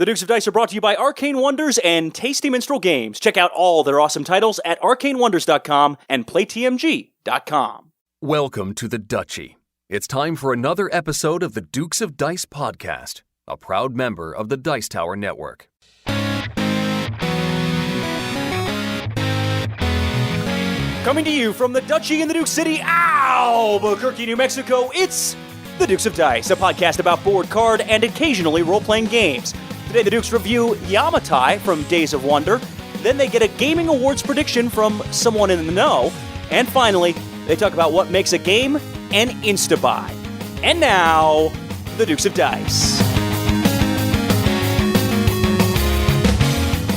The Dukes of Dice are brought to you by Arcane Wonders and Tasty Minstrel Games. Check out all their awesome titles at arcanewonders.com and playtmg.com. Welcome to the Duchy. It's time for another episode of the Dukes of Dice podcast, a proud member of the Dice Tower Network. Coming to you from the Duchy in the Duke City, Albuquerque, New Mexico, it's the Dukes of Dice, a podcast about board, card, and occasionally role-playing games. Today, the Dukes review Yamatai from Days of Wonder. Then they get a gaming awards prediction from someone in the know. And finally, they talk about what makes a game an insta-buy. And now, the Dukes of Dice.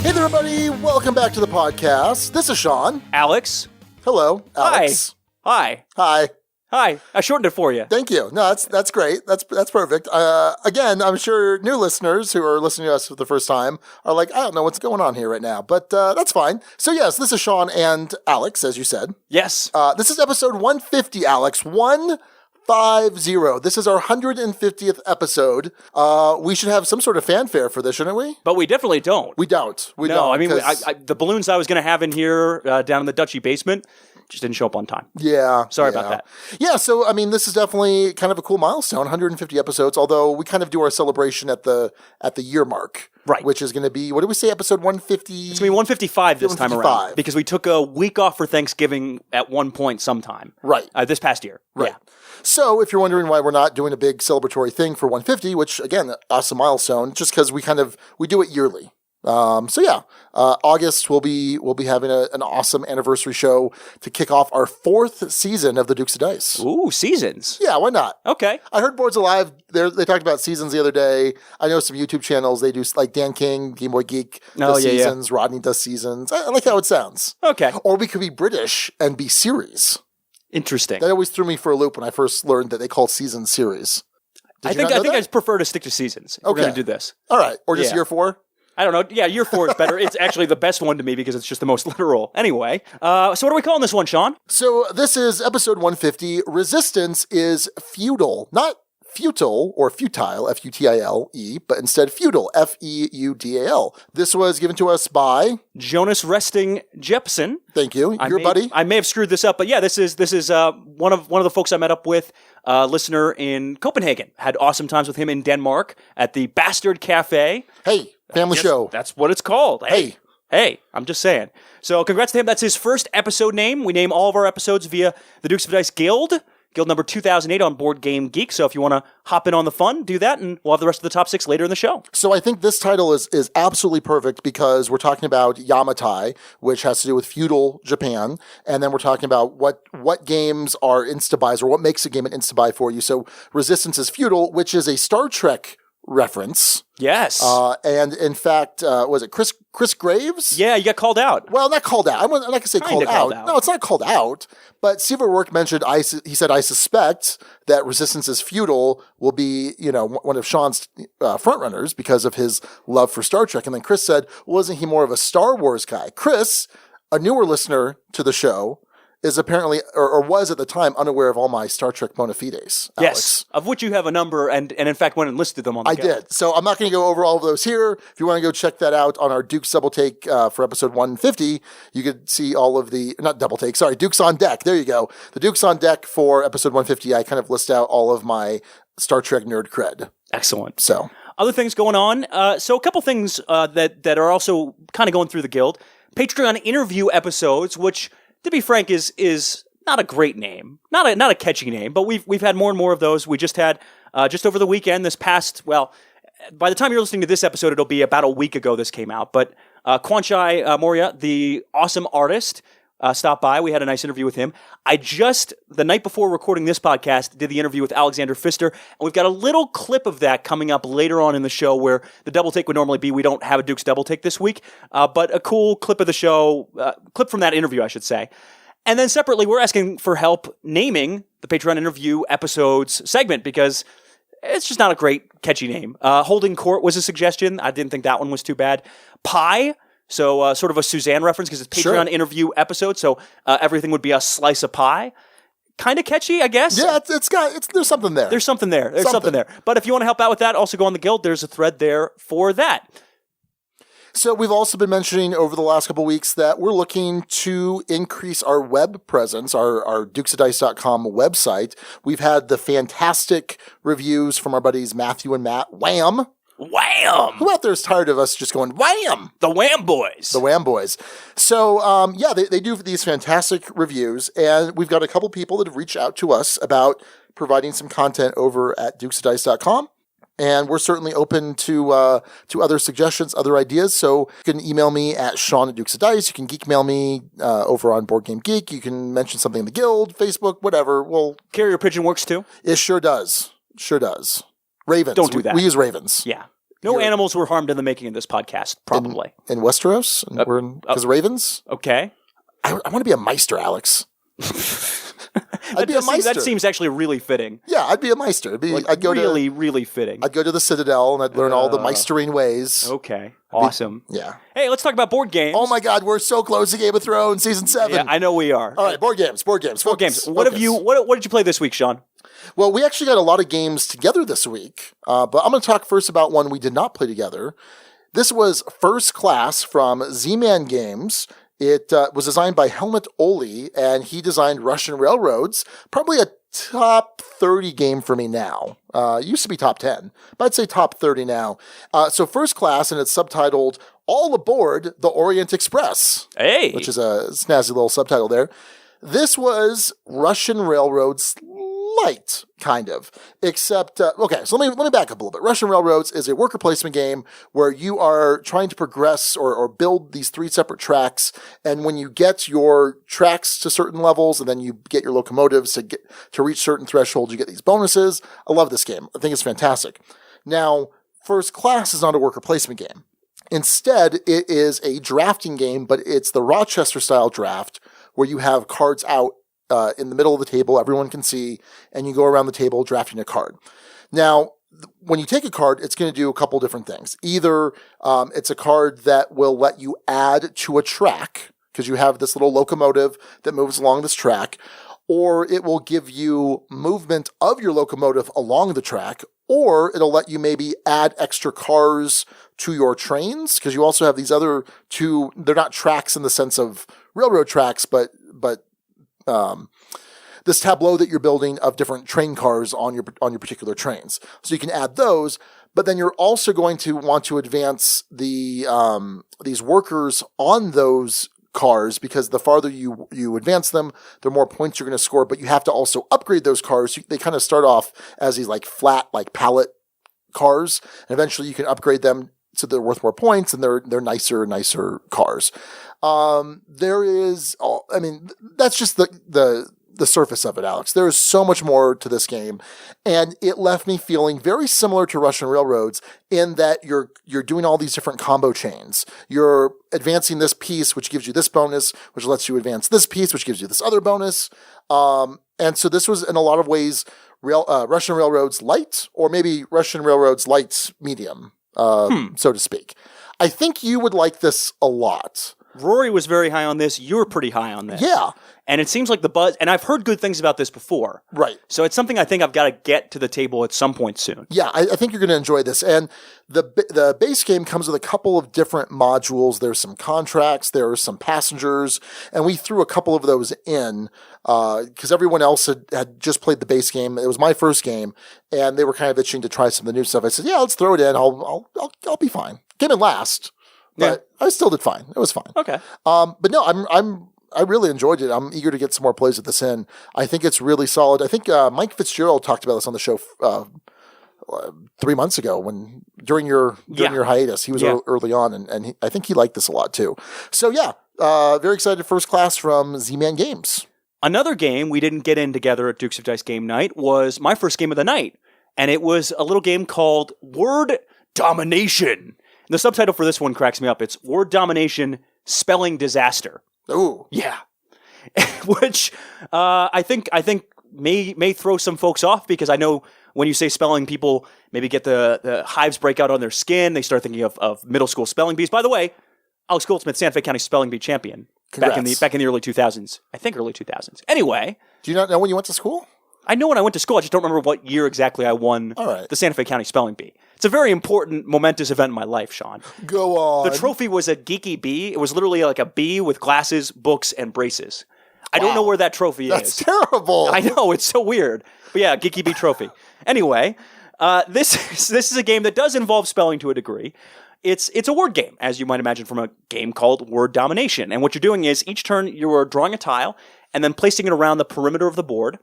Hey there, everybody. Welcome back to the podcast. This is Sean. Alex. Hello, Alex. Hi. Hi. Hi. I shortened it for you. Thank you. No, that's great. That's perfect. Again, I'm sure new listeners who are listening to us for the first time are like, I don't know what's going on here right now, but that's fine. So yes, this is Sean and Alex, as you said. Yes. This is episode 150, Alex. 150. This is our 150th episode. We should have some sort of fanfare for this, shouldn't we? But we definitely don't. We don't. No, I mean, the balloons I was going to have in here down in the Duchy basement just didn't show up on time. Yeah. Sorry about that. Yeah, so, I mean, this is definitely kind of a cool milestone, 150 episodes, although we kind of do our celebration at the year mark. Right. Which is going to be, what did we say, episode 150? It's going to be 155 this 155. time around. Because we took a week off for Thanksgiving at one point sometime. Right. This past year. Right. Yeah. So if you're wondering why we're not doing a big celebratory thing for 150, which, again, awesome milestone, just because we do it yearly. August we'll be having an awesome anniversary show to kick off our 4th season of the Dukes of Dice. Ooh, seasons. Yeah, why not? Okay. I heard Boards Alive, they talked about seasons the other day. I know some YouTube channels, they do, like Dan King, Game Boy Geek, does seasons, Rodney does seasons. I like how it sounds. Okay. Or we could be British and be series. Interesting. That always threw me for a loop when I first learned that they call seasons series. I think I'd prefer to stick to seasons if we're going to do this. All right. Or just year 4? I don't know. Yeah, year 4 is better. It's actually the best one to me because it's just the most literal. Anyway, so what are we calling this one, Sean? So this is episode 150. Resistance is feudal. Not futile or futile, F-U-T-I-L-E, but instead feudal, F-E-U-D-A-L. This was given to us by Jahres&and Jepsen. Thank you. Your buddy. I may have screwed this up, but yeah, this is one of the folks I met up with, listener in Copenhagen. Had awesome times with him in Denmark at the Bastard Cafe. Hey, family show. That's what it's called. Hey, I'm just saying. So congrats to him. That's his first episode name. We name all of our episodes via the Dukes of Dice Guild number 2008 on Board Game Geek. So if you want to hop in on the fun, do that, and we'll have the rest of the top 6 later in the show. So I think this title is absolutely perfect because we're talking about Yamatai, which has to do with feudal Japan, and then we're talking about what games are insta-buys or what makes a game an insta-buy for you. So Resistance is feudal, which is a Star Trek reference. Yes. And in fact, was it Chris Graves? Yeah, you got called out. Well, not called out. I'm not going to say called out. No, it's not called out. But Steve Rourke mentioned, he said, I suspect that Resistance is feudal will be, one of Sean's frontrunners because of his love for Star Trek. And then Chris said, wasn't he more of a Star Wars guy? Chris, a newer listener to the show, is apparently, or was at the time, unaware of all my Star Trek bona fides, Alex. Yes, of which you have a number, and in fact went and listed them on the guide. I did. So I'm not going to go over all of those here. If you want to go check that out on our Dukes Double Take for episode 150, you could see all of the, not Double Take, sorry, Dukes on Deck. There you go. The Dukes on Deck for episode 150, I kind of list out all of my Star Trek nerd cred. Excellent. So other things going on. So a couple things that are also kind of going through the guild. Patreon interview episodes, which, to be frank, is not a great name, not a catchy name, but we've had more and more of those. We just had just over the weekend, this past, well, by the time you're listening to this episode, it'll be about a week ago this came out. But Kwanchai Moria, the awesome artist, stopped by. We had a nice interview with him. I just, the night before recording this podcast, did the interview with Alexander Pfister, and we've got a little clip of that coming up later on in the show where the double take would normally be, we don't have a Duke's double take this week, but a cool clip of the show, clip from that interview, I should say. And then separately, we're asking for help naming the Patreon interview episodes segment because it's just not a great, catchy name. Holding Court was a suggestion. I didn't think that one was too bad. Pie, so sort of a Suzanne reference because it's Patreon interview episode, so everything would be a slice of pie. kind of catchy, I guess. Yeah, there's something there. There's something there. But if you want to help out with that, also go on the Guild. There's a thread there for that. So we've also been mentioning over the last couple of weeks that we're looking to increase our web presence, our dukesofdice.com website. We've had the fantastic reviews from our buddies Matthew and Matt. Wham! Wham! Who out there is tired of us just going, wham? The Wham Boys. The Wham Boys. So, they do these fantastic reviews, and we've got a couple people that have reached out to us about providing some content over at dukesofdice.com. And we're certainly open to other suggestions, other ideas. So you can email me at Sean at Dukes of Dice. You can geek mail me over on Board Game Geek. You can mention something in the Guild, Facebook, whatever. Well, Carrier Pigeon works too. It sure does. Sure does. Ravens. Don't do that. We use ravens. Yeah. No animals were harmed in the making of this podcast, probably. In Westeros? Because ravens? Okay. I want to be a Meister, Alex. I'd be a Meister. That seems actually really fitting. Yeah, I'd be a Meister. I'd go really fitting. I'd go to the Citadel and I'd learn all the Meistering ways. Okay. Awesome. Yeah. Hey, let's talk about board games. Oh my God, we're so close to Game of Thrones season 7. Yeah, I know we are. All right, board games. What did you play this week, Sean? Well, we actually got a lot of games together this week, but I'm going to talk first about one we did not play together. This was First Class from Z-Man Games. It was designed by Helmut Oli, and he designed Russian Railroads. Probably a top 30 game for me now. It used to be top 10, but I'd say top 30 now. So First Class, and it's subtitled All Aboard the Orient Express. Hey! Which is a snazzy little subtitle there. This was Russian Railroads light, kind of. Except, okay, so let me back up a little bit. Russian Railroads is a worker placement game where you are trying to progress or build these 3 separate tracks, and when you get your tracks to certain levels, and then you get your locomotives to reach certain thresholds, you get these bonuses. I love this game. I think it's fantastic. Now, First Class is not a worker placement game. Instead, it is a drafting game, but it's the Rochester-style draft, where you have cards out in the middle of the table, everyone can see, and you go around the table drafting a card. Now, when you take a card, it's going to do a couple different things. Either it's a card that will let you add to a track, because you have this little locomotive that moves along this track, or it will give you movement of your locomotive along the track, or it'll let you maybe add extra cars to your trains, because you also have these other 2, they're not tracks in the sense of railroad tracks, but this tableau that you're building of different train cars on your particular trains. So you can add those, but then you're also going to want to advance these workers on those cars, because the farther you advance them, the more points you're going to score, but you have to also upgrade those cars. They kind of start off as these flat, pallet cars, and eventually you can upgrade them so they're worth more points, and they're nicer cars. That's just the surface of it, Alex. There is so much more to this game, and it left me feeling very similar to Russian Railroads in that you're doing all these different combo chains. You're advancing this piece, which gives you this bonus, which lets you advance this piece, which gives you this other bonus. And so this was in a lot of ways Russian Railroads light, or maybe Russian Railroads light medium, so to speak. I think you would like this a lot. Rory was very high on this. You were pretty high on this. Yeah. And it seems like the buzz, and I've heard good things about this before. Right. So it's something I think I've got to get to the table at some point soon. Yeah, I think you're going to enjoy this. And the base game comes with a couple of different modules. There's some contracts, there are some passengers, and we threw a couple of those in because everyone else had just played the base game. It was my first game, and they were kind of itching to try some of the new stuff. I said, yeah, let's throw it in. I'll be fine. Came in last. But I still did fine. It was fine. Okay. But no, I really enjoyed it. I'm eager to get some more plays with this in. I think it's really solid. I think Mike Fitzgerald talked about this on the show 3 months ago during your hiatus. He was early on, and I think he liked this a lot too. So very excited. First Class from Z-Man Games. Another game we didn't get in together at Dukes of Dice game night was my first game of the night, and it was a little game called Word Domination. And the subtitle for this one cracks me up. It's Word Domination Spelling Disaster. Ooh. Yeah. Which I think may throw some folks off, because I know when you say spelling, people maybe get the hives break out on their skin. They start thinking of middle school spelling bees. By the way, Alex Goldsmith, Santa Fe County spelling bee champion. Congrats. Back in the early 2000s. I think early 2000s. Anyway, Do you not know when you went to school? I know when I went to school. I just don't remember what year exactly I won the Santa Fe County Spelling Bee. It's a very important, momentous event in my life, Sean. Go on. The trophy was a geeky bee. It was literally like a bee with glasses, books, and braces. I don't know where that trophy is. That's terrible. I know, it's so weird. But yeah, geeky bee trophy. Anyway, this is a game that does involve spelling to a degree. It's a word game, as you might imagine from a game called Word Domination. And what you're doing is each turn you are drawing a tile and then placing it around the perimeter of the board.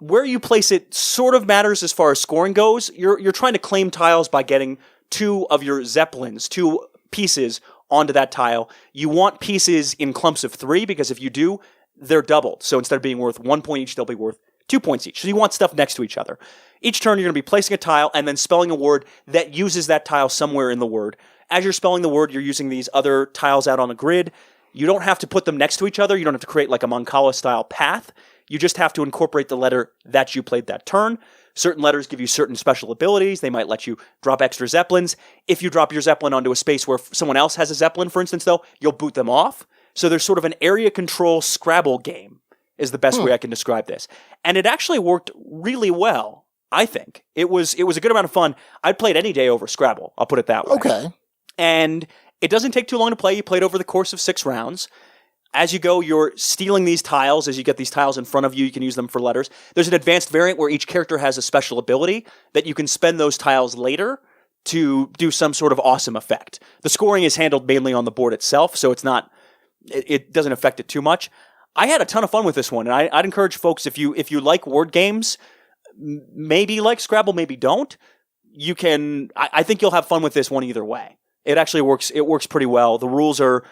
Where you place it sort of matters as far as scoring goes. You're trying to claim tiles by getting 2 of your zeppelins, 2 pieces onto that tile. You want pieces in clumps of 3 because if you do, they're doubled. So instead of being worth 1 point each, they'll be worth 2 points each. So you want stuff next to each other. Each turn you're going to be placing a tile and then spelling a word that uses that tile somewhere in the word. As you're spelling the word, you're using these other tiles out on a grid. You don't have to put them next to each other. You don't have to create like a Mancala-style path. You just have to incorporate the letter that you played that turn. Certain letters give you certain special abilities. They might let you drop extra zeppelins. If you drop your zeppelin onto a space where someone else has a zeppelin, for instance, though, you'll boot them off. So there's sort of an area control Scrabble game is the best way I can describe this. And it actually worked really well, I think. It was a good amount of fun. I'd play it any day over Scrabble. I'll put it that way. Okay. And it doesn't take too long to play. You play it over the course of 6 rounds. As you go, you're stealing these tiles. As you get these tiles in front of you, you can use them for letters. There's an advanced variant where each character has a special ability that you can spend those tiles later to do some sort of awesome effect. The scoring is handled mainly on the board itself, so it doesn't affect it too much. I had a ton of fun with this one, and I'd encourage folks, if you like word games, maybe like Scrabble, maybe don't, I think you'll have fun with this one either way. It actually works. It works pretty well. The rules are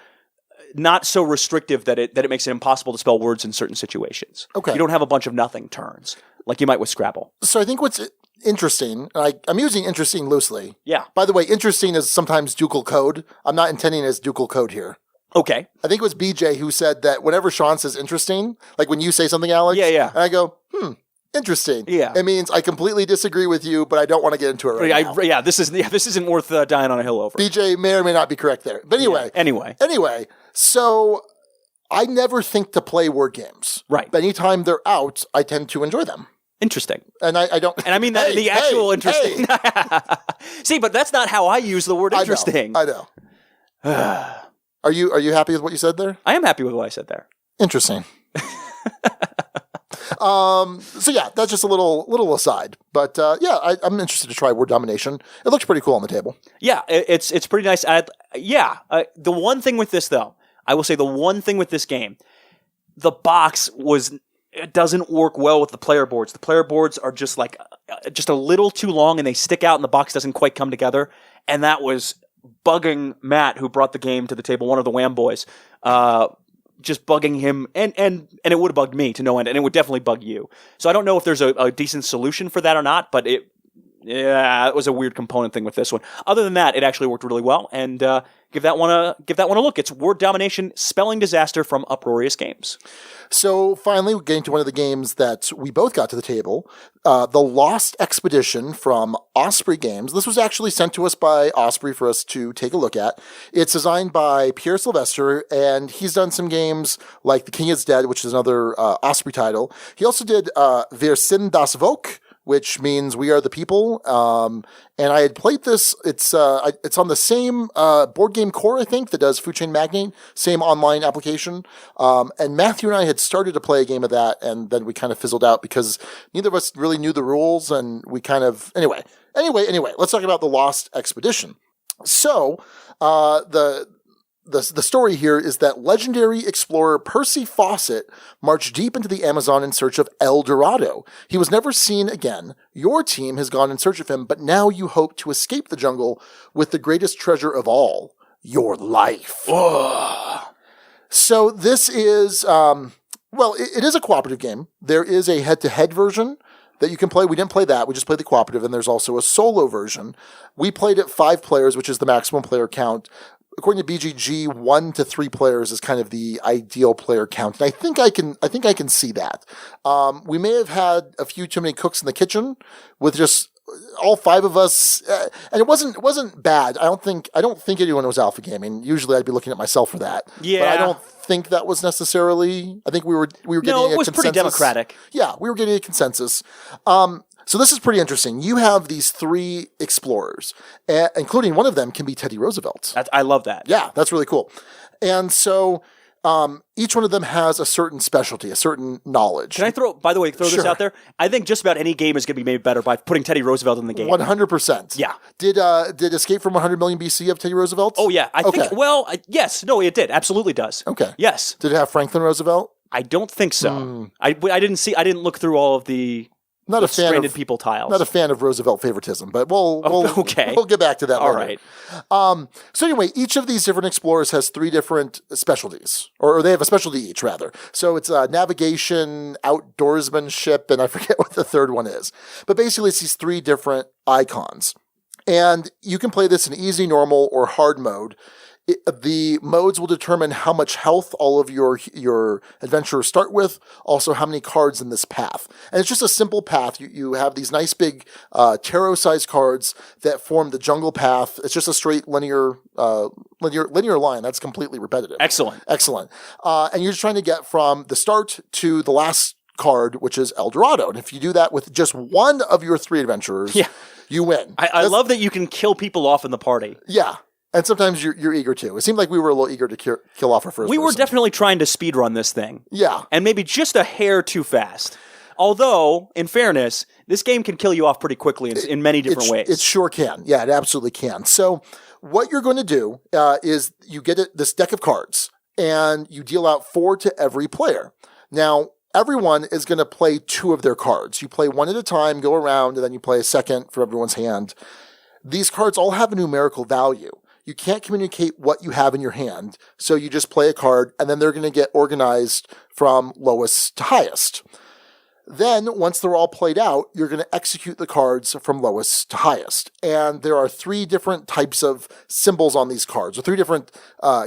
not so restrictive that it makes it impossible to spell words in certain situations. Okay. You don't have a bunch of nothing turns like you might with Scrabble. So I think what's interesting, I'm using interesting loosely. Yeah. By the way, interesting is sometimes ducal code. I'm not intending it as ducal code here. Okay. I think it was BJ who said that whenever Sean says interesting, like when you say something, Alex. Yeah. And I go, interesting. Yeah. It means I completely disagree with you, but I don't want to get into it right now. Yeah, this isn't worth dying on a hill over. BJ may or may not be correct there. But anyway. Yeah, Anyway, so I never think to play word games. Right. But anytime they're out, I tend to enjoy them. Interesting. And I don't. And I mean that the actual interesting. See, but that's not how I use the word interesting. I know. Are you happy with what you said there? I am happy with what I said there. Interesting. So yeah, that's just a little aside. But I'm interested to try Word Domination. It looks pretty cool on the table. Yeah, it's pretty nice. The one thing with this, though, I will say the one thing with this game, the box it doesn't work well with the player boards. The player boards are just like just a little too long, and they stick out, and the box doesn't quite come together. And that was bugging Matt, who brought the game to the table, one of the Wham boys. Just bugging him, and it would have bugged me to no end, and it would definitely bug you. So I don't know if there's a decent solution for that or not, but it was a weird component thing with this one. Other than that, it actually worked really well, and give that one a look. It's Word Domination Spelling Disaster from Uproarious Games. So finally, we're getting to one of the games that we both got to the table, The Lost Expedition from Osprey Games. This was actually sent to us by Osprey for us to take a look at. It's designed by Pierre Sylvester, and he's done some games like The King is Dead, which is another Osprey title. He also did Wir sind das Volk, which means we are the people. And I had played this. It's on the same board game core, I think, that does Food Chain Magnate, same online application. And Matthew and I had started to play a game of that, and then we kind of fizzled out because neither of us really knew the rules, and we kind of anyway. Let's talk about The Lost Expedition. So the story here is that legendary explorer Percy Fawcett marched deep into the Amazon in search of El Dorado. He was never seen again. Your team has gone in search of him, but now you hope to escape the jungle with the greatest treasure of all, your life. So this is, it is a cooperative game. There is a head-to-head version that you can play. We didn't play that. We just played the cooperative, and there's also a solo version. We played it 5 players, which is the maximum player count. According to BGG, 1 to 3 players is kind of the ideal player count, and I think I can see that. We may have had a few too many cooks in the kitchen with just all 5 of us, and it wasn't bad. I don't think anyone was alpha gaming. Usually I'd be looking at myself for that. Yeah. But I don't think that was necessarily, I think we were getting a consensus. No, it was pretty democratic. Yeah, we were getting a consensus. So this is pretty interesting. You have these 3 explorers, including one of them can be Teddy Roosevelt. I love that. Yeah, that's really cool. And so each one of them has a certain specialty, a certain knowledge. Can I throw this out there? I think just about any game is going to be made better by putting Teddy Roosevelt in the game. 100%. Yeah. Did Escape from 100 Million BC have Teddy Roosevelt? Oh, yeah. I think, yes. No, it did. Absolutely does. Okay. Yes. Did it have Franklin Roosevelt? I don't think so. I didn't look through all of the stranded people tiles. Not a fan of Roosevelt favoritism, but we'll get back to that all later. Right. So anyway, each of these different explorers has 3 different specialties, or they have a specialty each, rather. So it's navigation, outdoorsmanship, and I forget what the third one is. But basically, it's these 3 different icons. And you can play this in easy, normal, or hard mode. The modes will determine how much health all of your adventurers start with, also how many cards in this path. And it's just a simple path. You have these nice big tarot-sized cards that form the jungle path. It's just a straight linear line. That's completely repetitive. Excellent. And you're just trying to get from the start to the last card, which is El Dorado. And if you do that with just one of your 3 adventurers, you win. I love that you can kill people off in the party. Yeah. And sometimes you're eager to. It seemed like we were a little eager to kill off our first person. We were definitely trying to speedrun this thing. Yeah. And maybe just a hair too fast. Although, in fairness, this game can kill you off pretty quickly in many different ways. It sure can. Yeah, it absolutely can. So what you're going to do is you get this deck of cards, and you deal out 4 to every player. Now, everyone is going to play 2 of their cards. You play 1 at a time, go around, and then you play a second from everyone's hand. These cards all have a numerical value. You can't communicate what you have in your hand, so you just play a card, and then they're going to get organized from lowest to highest. Then, once they're all played out, you're going to execute the cards from lowest to highest. And there are 3 different types of symbols on these cards, or 3 different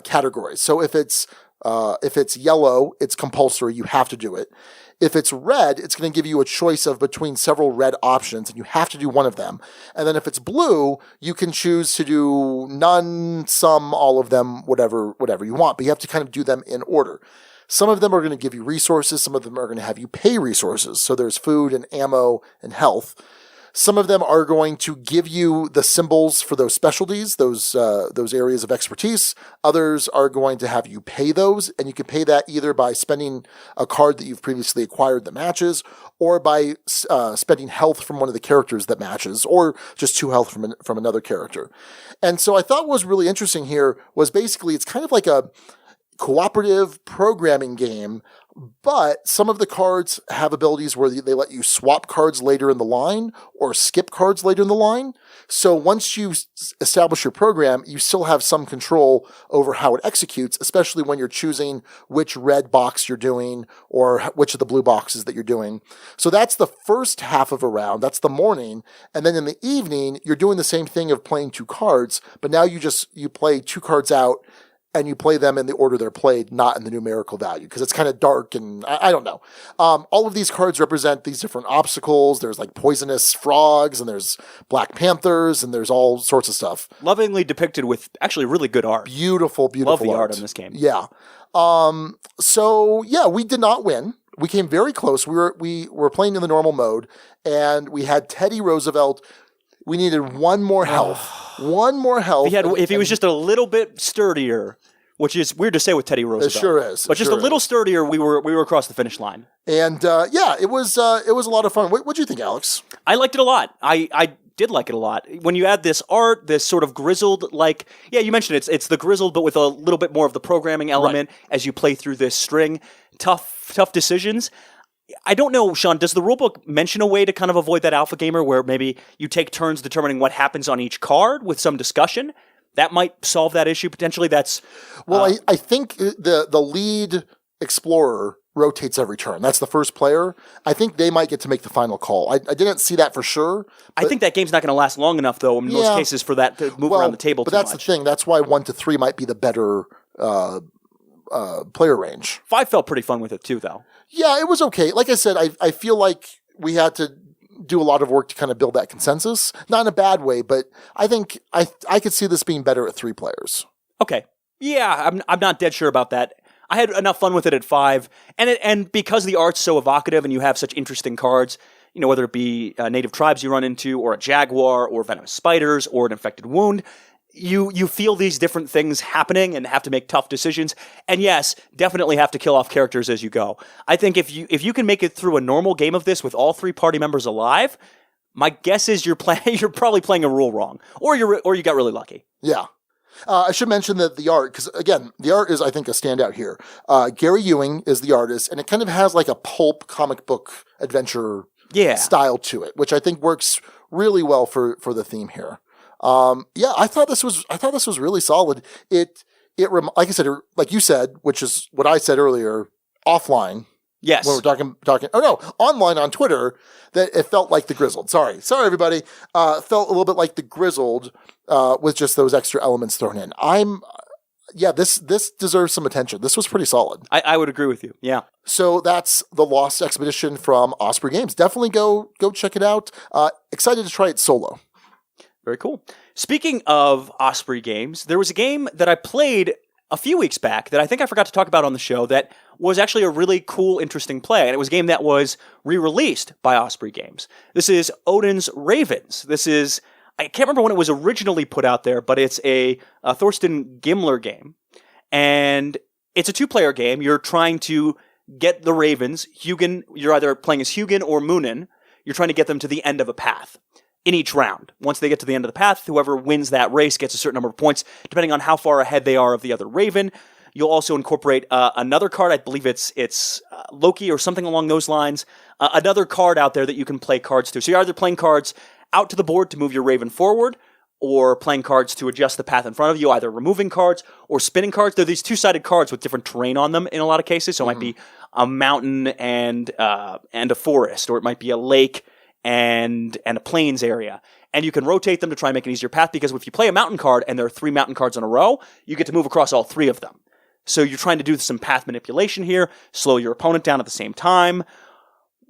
categories. So if it's yellow, it's compulsory, you have to do it. If it's red, it's going to give you a choice of between several red options, and you have to do one of them. And then if it's blue, you can choose to do none, some, all of them, whatever you want. But you have to kind of do them in order. Some of them are going to give you resources. Some of them are going to have you pay resources. So there's food and ammo and health. Some of them are going to give you the symbols for those specialties, those areas of expertise. Others are going to have you pay those, and you can pay that either by spending a card that you've previously acquired that matches, or by spending health from one of the characters that matches, or just 2 health from another character. And so I thought what was really interesting here was basically it's kind of like a cooperative programming game, but some of the cards have abilities where they let you swap cards later in the line or skip cards later in the line. So once you establish your program, you still have some control over how it executes, especially when you're choosing which red box you're doing or which of the blue boxes that you're doing. So that's the first half of a round. That's the morning. And then in the evening, you're doing the same thing of playing 2 cards, but now you play 2 cards out, and you play them in the order they're played, not in the numerical value, because it's kind of dark and I don't know. All of these cards represent these different obstacles. There's like poisonous frogs, and there's Black Panthers, and there's all sorts of stuff. Lovingly depicted with actually really good art. Beautiful Love the art in this game. Yeah. So yeah, we did not win. We came very close. We were playing in the normal mode, and we had Teddy Roosevelt. We needed 1 more health. 1 more health. If he was just a little bit sturdier, which is weird to say with Teddy Roosevelt. It sure is. But just a little sturdier, we were across the finish line. And it was a lot of fun. What do you think, Alex? I liked it a lot. I did like it a lot. When you add this art, this sort of grizzled, you mentioned it's the grizzled, but with a little bit more of the programming element as you play through this string. Tough decisions. I don't know, Sean, does the rulebook mention a way to kind of avoid that alpha gamer where maybe you take turns determining what happens on each card with some discussion? That might solve that issue potentially. I think the lead explorer rotates every turn. That's the first player. I think they might get to make the final call. I didn't see that for sure. I think that game's not going to last long enough, though, in most cases, for that to move around the table too much. But that's the thing. That's why 1 to 3 might be the better player range. 5 felt pretty fun with it, too, though. Yeah, it was okay. Like I said, I feel like we had to do a lot of work to kind of build that consensus. Not in a bad way, but I think I could see this being better at 3 players. Okay. Yeah, I'm not dead sure about that. I had enough fun with it at 5, and because the art's so evocative and you have such interesting cards, whether it be native tribes you run into, or a jaguar, or venomous spiders, or an infected wound, you feel these different things happening and have to make tough decisions. And yes, definitely have to kill off characters as you go. I think if you can make it through a normal game of this with all 3 party members alive, my guess is you're probably playing a rule wrong, or you got really lucky. Yeah. I should mention that the art, because again, the art is, I think, a standout here. Gary Ewing is the artist, and it kind of has like a pulp comic book adventure style to it, which I think works really well for the theme here. I thought this was really solid. It like I said, like you said, which is what I said earlier, offline. Yes. When we're talking. Oh no, online on Twitter, that it felt like the Grizzled. Sorry, everybody. Felt a little bit like the Grizzled, with just those extra elements thrown in. This deserves some attention. This was pretty solid. I would agree with you. Yeah. So that's the Lost Expedition from Osprey Games. Definitely go check it out. Excited to try it solo. Very cool. Speaking of Osprey Games, there was a game that I played a few weeks back that I think I forgot to talk about on the show that was actually a really cool, interesting play. And it was a game that was re-released by Osprey Games. This is Odin's Ravens. This is, I can't remember when it was originally put out there, but it's a Thorsten Gimler game. And it's a 2-player game. You're trying to get the Ravens. Hugin, you're either playing as Hugin or Munin. You're trying to get them to the end of a path in each round. Once they get to the end of the path, whoever wins that race gets a certain number of points, depending on how far ahead they are of the other Raven. You'll also incorporate another card. I believe it's Loki or something along those lines. Another card out there that you can play cards to. So you're either playing cards out to the board to move your Raven forward, or playing cards to adjust the path in front of you, either removing cards or spinning cards. They're these 2-sided cards with different terrain on them in a lot of cases. So it might be a mountain and a forest, or it might be a lake and a plains area. And you can rotate them to try and make an easier path, because if you play a mountain card and there are 3 mountain cards in a row, you get to move across all 3 of them. So you're trying to do some path manipulation here, slow your opponent down at the same time.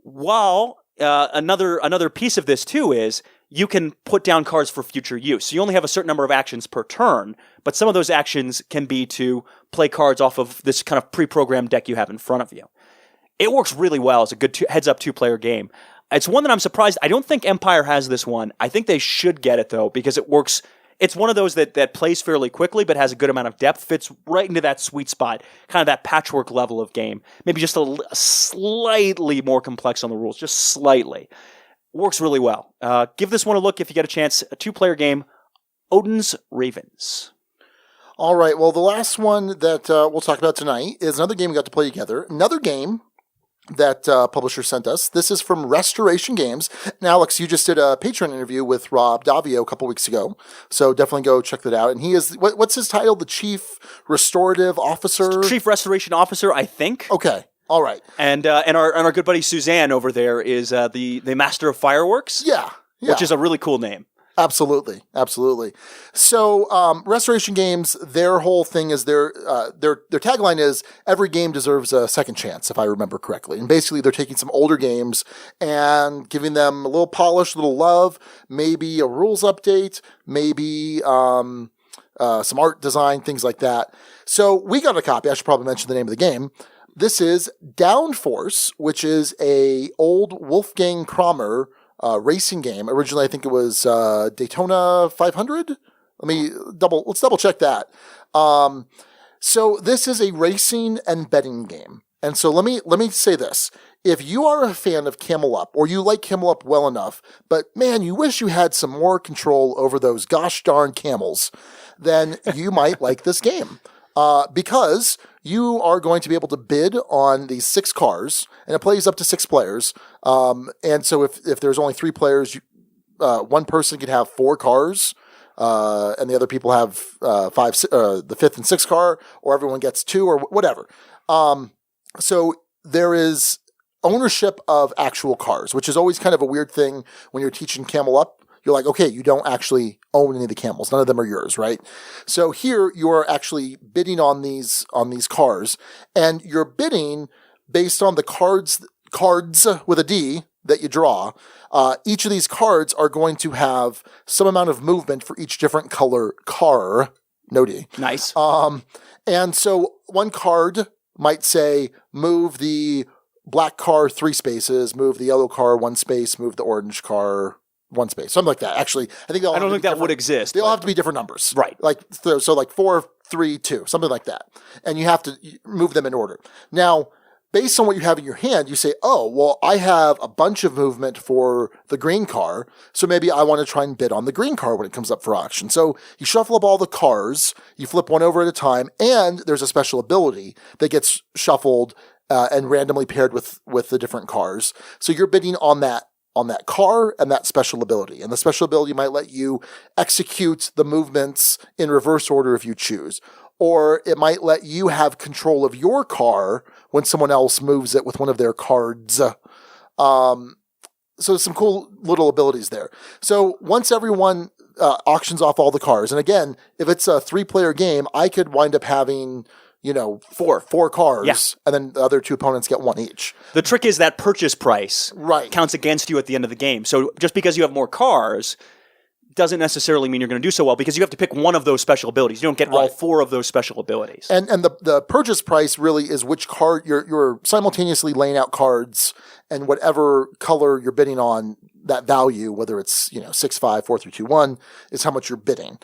While another piece of this too is you can put down cards for future use. So you only have a certain number of actions per turn, but some of those actions can be to play cards off of this kind of pre-programmed deck you have in front of you. It works really well as a good heads-up 2-player game. It's one that I'm surprised. I don't think Empire has this one. I think they should get it, though, because it works. It's one of those that plays fairly quickly, but has a good amount of depth, fits right into that sweet spot, kind of that patchwork level of game. Maybe just a slightly more complex on the rules, just slightly. Works really well. Give this one a look if you get a chance. A 2-player game, Odin's Ravens. All right, well, the last one that we'll talk about tonight is another game we got to play together. Another game that publisher sent us. This is from Restoration Games. And Alex, you just did a Patreon interview with Rob Davio a couple weeks ago, so definitely go check that out. And he is, what's his title? The Chief Restorative Officer? Chief Restoration Officer, I think. Okay. All right. And our good buddy Suzanne over there is the Master of Fireworks. Yeah. Which is a really cool name. Absolutely. So, Restoration Games, their whole thing is their tagline is every game deserves a second chance, if I remember correctly. And basically they're taking some older games and giving them a little polish, a little love, maybe a rules update, maybe, some art design, things like that. So we got a copy. I should probably mention the name of the game. This is Downforce, which is a old Wolfgang Kramer racing game. Originally, I think it was Daytona 500. Let's double check that. So this is a racing and betting game. And so let me say this. If you are a fan of Camel Up, or you like Camel Up well enough, but man, you wish you had some more control over those gosh darn camels, then you might like this game. Because you are going to be able to bid on these 6 cars, and it plays up to 6 players. And so if there's only 3 players, one person could have 4 cars, and the other people have 5, the 5th and 6th car, or everyone gets 2 or whatever. So there is ownership of actual cars, which is always kind of a weird thing when you're teaching Camel Up. You're like, okay, you don't actually own any of the camels. None of them are yours, right? So here you are actually bidding on these cars, and you're bidding based on the cards with a D, that you draw, each of these cards are going to have some amount of movement for each different color car. No D. Nice. And so one card might say, move the black car 3 spaces, move the yellow car 1 space, move the orange car 1 space. Something like that. Actually, I don't think that would exist. They all have to be different numbers. Right. Like, so like 4, 3, 2, something like that. And you have to move them in order. Now, based on what you have in your hand, you say, oh, well, I have a bunch of movement for the green car, so maybe I want to try and bid on the green car when it comes up for auction. So you shuffle up all the cars, you flip one over at a time, and there's a special ability that gets shuffled and randomly paired with the different cars. So you're bidding on that car and that special ability. And the special ability might let you execute the movements in reverse order if you choose. Or it might let you have control of your car when someone else moves it with one of their cards. So there's some cool little abilities there. So once everyone auctions off all the cars, and again, if it's a 3-player game, I could wind up having, 4 cars, and then the other 2 opponents get 1 each. The trick is that purchase price counts against you at the end of the game. So just because you have more cars doesn't necessarily mean you're going to do so well, because you have to pick one of those special abilities. You don't get all 4 of those special abilities. And the purchase price really is which card you're simultaneously laying out cards, and whatever color you're bidding on, that value, whether it's 6, 5, 4, 3, 2, 1, is how much you're bidding.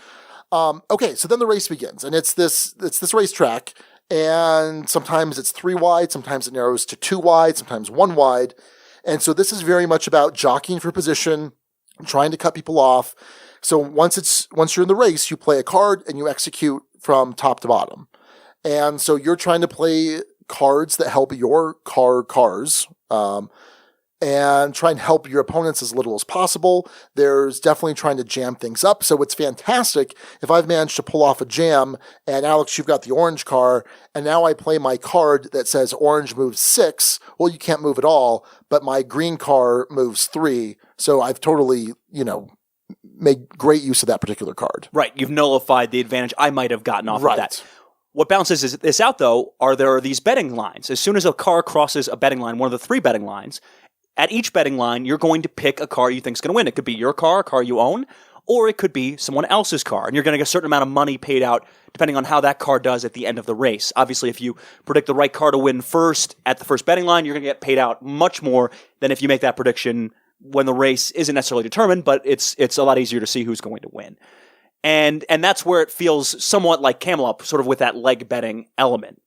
Okay, so then the race begins, and it's this racetrack, and sometimes it's 3 wide, sometimes it narrows to 2 wide, sometimes 1 wide, and so this is very much about jockeying for position, trying to cut people off. So once you're in the race, you play a card and you execute from top to bottom. And so you're trying to play cards that help your cars, and try and help your opponents as little as possible. There's definitely trying to jam things up. So it's fantastic if I've managed to pull off a jam, and Alex, you've got the orange car, and now I play my card that says orange moves 6. Well, you can't move at all, but my green car moves 3. So I've totally, made great use of that particular card. Right. You've nullified the advantage I might have gotten off of that. What balances this out, though, there are these betting lines. As soon as a car crosses a betting line, one of the 3 betting lines, at each betting line, you're going to pick a car you think is going to win. It could be your car, a car you own, or it could be someone else's car. And you're going to get a certain amount of money paid out depending on how that car does at the end of the race. Obviously, if you predict the right car to win first at the first betting line, you're going to get paid out much more than if you make that prediction when the race isn't necessarily determined, but it's a lot easier to see who's going to win. And that's where it feels somewhat like Camel Up, sort of with that leg betting element.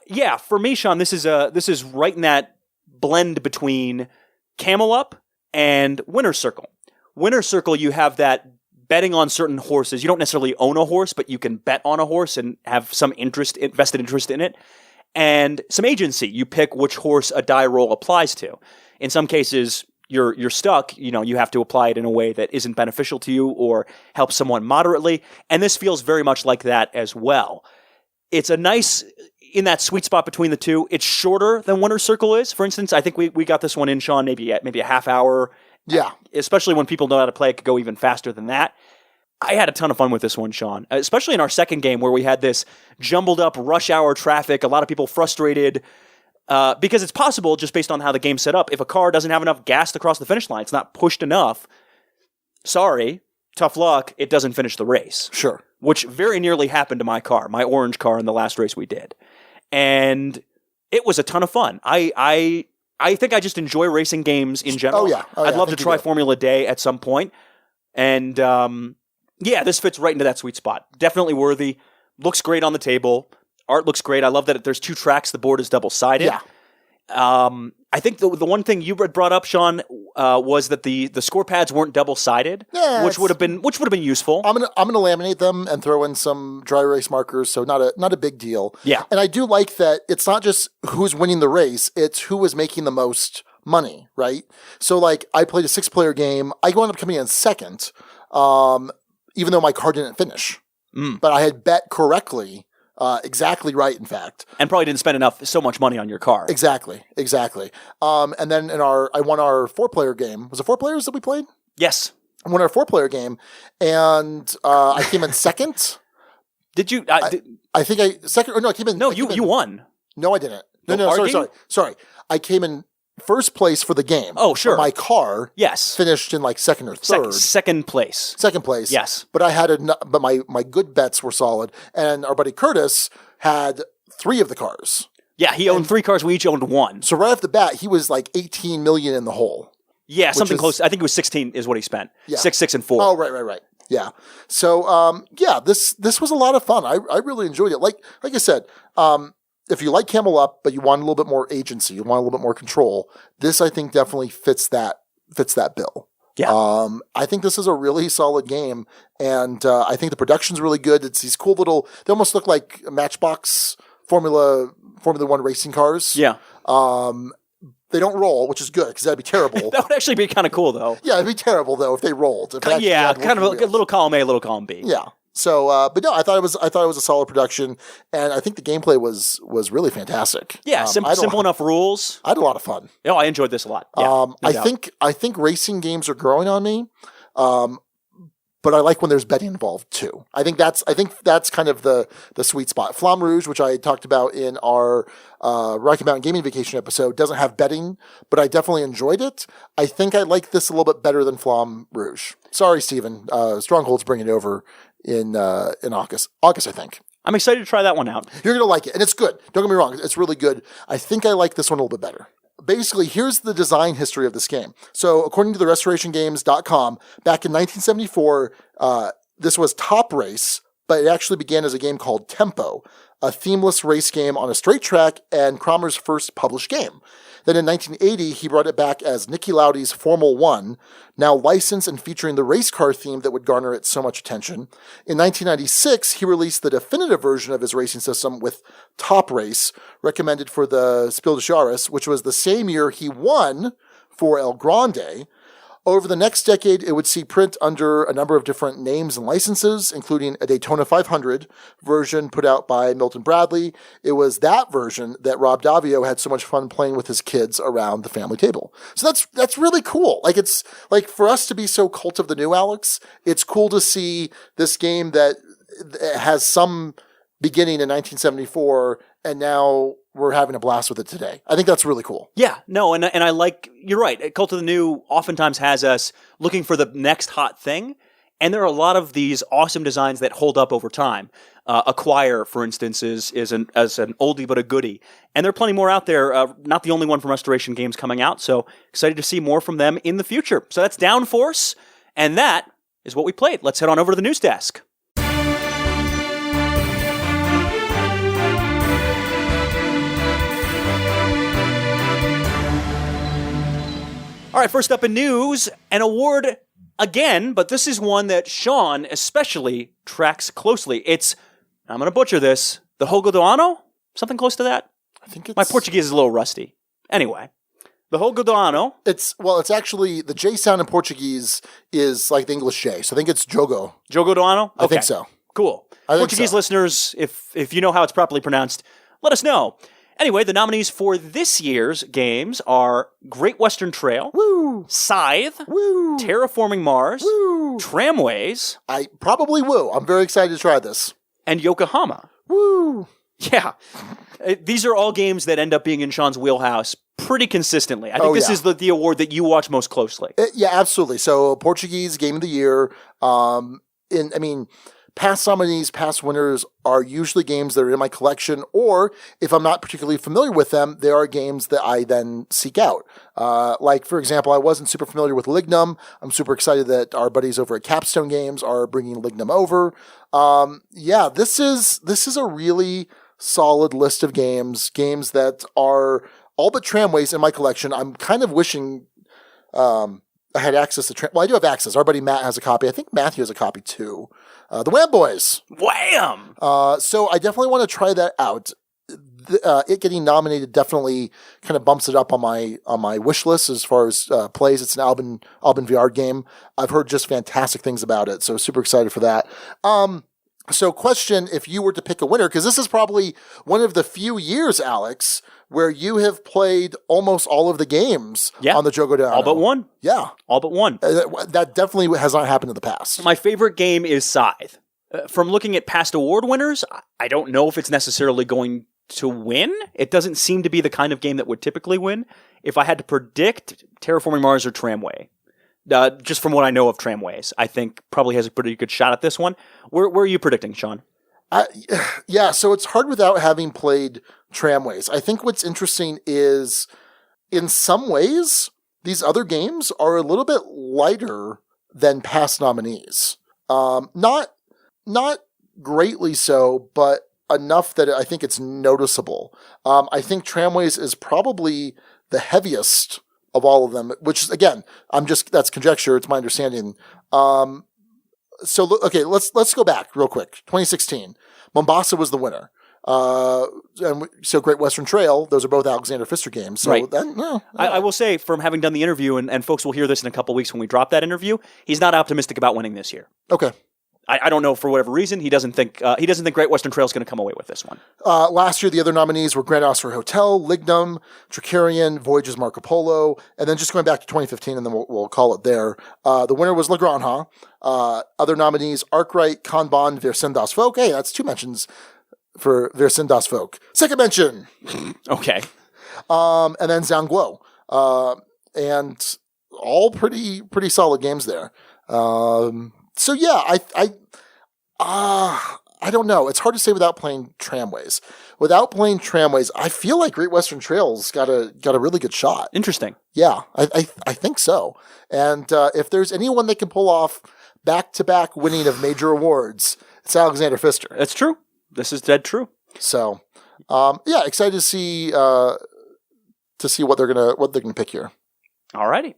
Yeah, for me, Sean, this is right in that blend between Camel Up and Winner's Circle. Winner's Circle, you have that betting on certain horses. You don't necessarily own a horse, but you can bet on a horse and have some vested interest in it. And some agency. You pick which horse a die roll applies to. In some cases, you're stuck. You have to apply it in a way that isn't beneficial to you or helps someone moderately. And this feels very much like that as well. It's a nice, in that sweet spot between the two. It's shorter than Winner's Circle is. For instance, I think we got this one in, Sean, maybe a half hour. Yeah. Especially when people know how to play, it could go even faster than that. I had a ton of fun with this one, Sean, especially in our second game where we had this jumbled up rush hour traffic, a lot of people frustrated, because it's possible, just based on how the game's set up, if a car doesn't have enough gas to cross the finish line, it's not pushed enough, sorry, tough luck, it doesn't finish the race. Sure. Which very nearly happened to my car, my orange car, in the last race we did. And it was a ton of fun. I think I just enjoy racing games in general. Oh, yeah. I'd love to try Formula Day at some point. And this fits right into that sweet spot. Definitely worthy. Looks great on the table. Art looks great. I love that there's 2 tracks. The board is double-sided. Yeah. I think the one thing you brought up, Sean, was that the score pads weren't double-sided, which would have been useful. I'm gonna laminate them and throw in some dry erase markers, so not a big deal. Yeah. And I do like that it's not just who's winning the race; it's who is making the most money, right? So, like, I played a 6-player game. I wound up coming in second, even though my car didn't finish, but I had bet correctly. Exactly right, in fact. And probably didn't spend so much money on your car. Exactly. And then I won our 4-player game. Was it 4 players that we played? Yes. I won our 4-player game, and I came in second. Did you? I think second. Or no, I came in. No, you won. No, I didn't. No, sorry. I came in first place for the game. Oh, sure. But my car yes. finished in like second or third. Second place. Second place. Yes. But but my good bets were solid. And our buddy Curtis had 3 of the cars. Yeah, he owned 3 cars. We each owned 1. So right off the bat, he was like 18 million in the hole. Yeah, something close. I think it was 16 is what he spent. Yeah. 6, and 4. Oh, right. Yeah. So, this was a lot of fun. I really enjoyed it. Like I said, if you like Camel Up, but you want a little bit more agency, you want a little bit more control, this I think definitely fits that bill. Yeah. I think this is a really solid game, and I think the production's really good. It's these cool little, they almost look like Matchbox Formula 1 racing cars. Yeah. They don't roll, which is good because that'd be terrible. That would actually be kind of cool, though. Yeah, it'd be terrible though if they rolled. Yeah, kind of a little column A, little column B. Yeah. So, but no, I thought it was a solid production, and I think the gameplay was really fantastic. Yeah, simple enough rules. I had a lot of fun. Oh, I enjoyed this a lot. Yeah, I think racing games are growing on me. But I like when there's betting involved too. I think that's kind of the sweet spot. Flamme Rouge, which I talked about in our Rocky Mountain Gaming Vacation episode, doesn't have betting, but I definitely enjoyed it. I think I like this a little bit better than Flamme Rouge. Sorry, Steven. Stronghold's bringing it over in August, I think. I'm excited to try that one out. You're going to like it, and it's good. Don't get me wrong. It's really good. I think I like this one a little bit better. Basically, here's the design history of this game. So, according to the restorationgames.com, back in 1974, this was Top Race, but it actually began as a game called Tempo, a themeless race game on a straight track and Kramer's first published game. Then in 1980, he brought it back as Nicky Laudi's Formula 1, now licensed and featuring the race car theme that would garner it so much attention. In 1996, he released the definitive version of his racing system with Top Race, recommended for the Spiel des Jahres, which was the same year he won for El Grande. Over the next decade, it would see print under a number of different names and licenses, including a Daytona 500 version put out by Milton Bradley. It was that version that Rob Davio had so much fun playing with his kids around the family table. So that's really cool. Like, it's like, for us to be so cult of the new, Alex, it's cool to see this game that has some beginning in 1974 and now we're having a blast with it today. I think that's really cool. Yeah, no, and I like, you're right. Cult of the New oftentimes has us looking for the next hot thing, and there are a lot of these awesome designs that hold up over time. Acquire, for instance, is an oldie but a goodie, and there are plenty more out there. Not the only one from Restoration Games coming out, so excited to see more from them in the future. So that's Downforce, and that is what we played. Let's head on over to the news desk. All right, first up in news, an award again, but this is one that Sean especially tracks closely. It's, I'm going to butcher this, the Jogo do Ano? Something close to that? I think it's... My Portuguese is a little rusty. Anyway, the Jogo do Ano. It's actually, the J sound in Portuguese is like the English J, so I think it's Jogo. Jogo do Ano? Okay. I think so. Cool. Portuguese listeners, if you know how it's properly pronounced, let us know. Anyway, the nominees for this year's games are Great Western Trail, woo, Scythe, woo, Terraforming Mars, woo, Tramways. I probably will. I'm very excited to try this. And Yokohama. Woo. Yeah. These are all games that end up being in Sean's wheelhouse pretty consistently. I think this is the award that you watch most closely. Yeah, absolutely. So, Portuguese Game of the Year. Past nominees, past winners are usually games that are in my collection, or if I'm not particularly familiar with them, they are games that I then seek out. Like, for example, I wasn't super familiar with Lignum. I'm super excited that our buddies over at Capstone Games are bringing Lignum over. This is a really solid list of games that are all but Tramways in my collection. I'm kind of wishing I had access to I do have access. Our buddy Matt has a copy. I think Matthew has a copy too. The Wham Boys. Wham! So I definitely want to try that out. It getting nominated definitely kind of bumps it up on my wish list as far as plays. It's an Alban VR game. I've heard just fantastic things about it, so super excited for that. So question, if you were to pick a winner, because this is probably one of the few years, Alex, where you have played almost all of the games on the Jogo do Ano. All but one. Yeah. All but one. That definitely has not happened in the past. My favorite game is Scythe. From looking at past award winners, I don't know if it's necessarily going to win. It doesn't seem to be the kind of game that would typically win. If I had to predict, Terraforming Mars or Tramway. Just from what I know of Tramways, I think probably has a pretty good shot at this one. Where are you predicting, Sean? Yeah, so it's hard without having played Tramways. I think what's interesting is, in some ways, these other games are a little bit lighter than past nominees. Not greatly so, but enough that I think it's noticeable. I think Tramways is probably the heaviest of all of them, which, again, that's conjecture. It's my understanding. Let's go back real quick. 2016, Mombasa was the winner. And so Great Western Trail, those are both Alexander Pfister games. So right. I will say, from having done the interview, and folks will hear this in a couple weeks when we drop that interview, he's not optimistic about winning this year. Okay. I don't know, for whatever reason, he doesn't think Great Western Trail is going to come away with this one. Last year, the other nominees were Grand Austria Hotel, Lignum, Tricarian, Voyages Marco Polo, and then just going back to 2015, and then we'll call it there. The winner was La Granja. Other nominees, Arkwright, Kanban, Versen das Volk. Hey, that's 2 mentions for Versen das Volk. Second mention. Okay. And then Zhangguo. And all pretty solid games there. So yeah, I don't know. It's hard to say without playing Tramways. Without playing Tramways, I feel like Great Western Trail's got a really good shot. Interesting. Yeah, I think so. And if there's anyone that can pull off back-to-back winning of major awards, it's Alexander Pfister. That's true. This is dead true. So, yeah, excited to see what they're gonna pick here. Alrighty.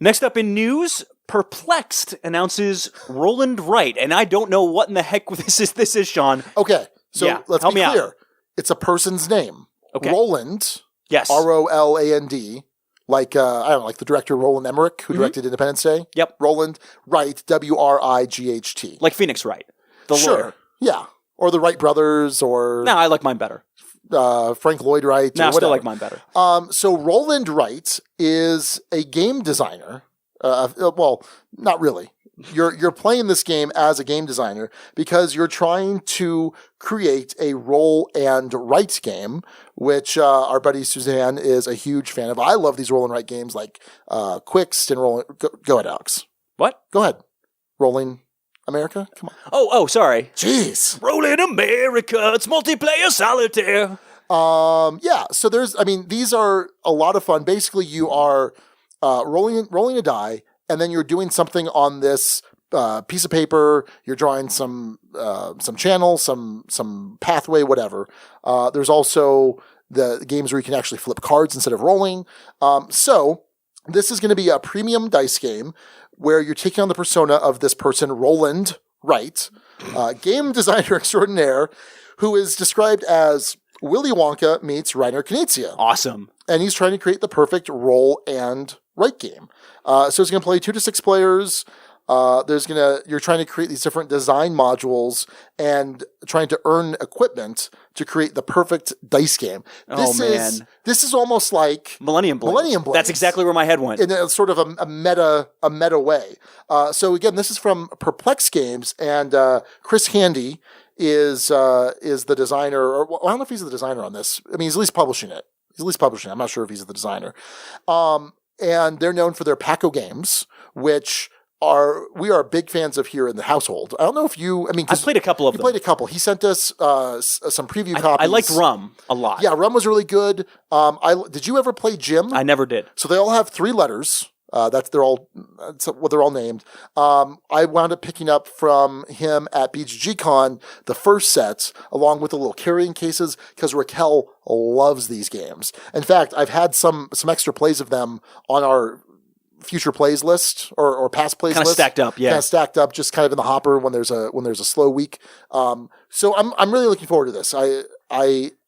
Next up in news, Perplext announces Roland Wright, and I don't know what in the heck this is, Sean. Okay, so let's be clear. Out. It's a person's name. Okay. Roland. Yes. Roland, like like the director Roland Emmerich, who directed Independence Day. Yep. Roland Wright, Wright. Like Phoenix Wright, the lawyer. Yeah. Or the Wright brothers, or no, I like mine better. Frank Lloyd Wright. No, I still like mine better. So Roland Wright is a game designer. Well, not really. You're playing this game as a game designer because you're trying to create a roll and write game, which our buddy Suzanne is a huge fan of. I love these roll and write games like Quixt and Roll. Go ahead, Alex. What? Go ahead. Rolling America? Come on. Oh, sorry. Jeez. Rolling America. It's multiplayer solitaire. Yeah. So these are a lot of fun. Basically, you are rolling a die, and then you're doing something on this piece of paper. You're drawing some channel, some pathway, whatever. There's also the games where you can actually flip cards instead of rolling. So this is going to be a premium dice game where you're taking on the persona of this person, Roland Wright, game designer extraordinaire, who is described as Willy Wonka meets Reiner Knizia. Awesome. And he's trying to create the perfect roll and write game. So it's going to play 2 to 6 players. You're trying to create these different design modules and trying to earn equipment to create the perfect dice game. This is almost like Millennium Blade. That's exactly where my head went. In a sort of a meta way. So again, this is from Perplext Games, and Chris Handy is the designer, or I don't know if he's the designer on this. I mean, he's at least publishing it. I'm not sure if he's the designer. And they're known for their Paco games, which we are big fans of here in the household. I don't know if I've played a couple of them. You played a couple. He sent us some preview copies. I liked Rum a lot. Yeah, Rum was really good. Did you ever play Jim? I never did. So they all have 3 letters. That's what they're all named. I wound up picking up from him at BGG-Con the first set, along with the little carrying cases, because Raquel loves these games. In fact, I've had some extra plays of them on our future plays list or past plays list. Kind of stacked up, yeah. Kind of stacked up, just kind of in the hopper when there's a slow week. So I'm really looking forward to this. I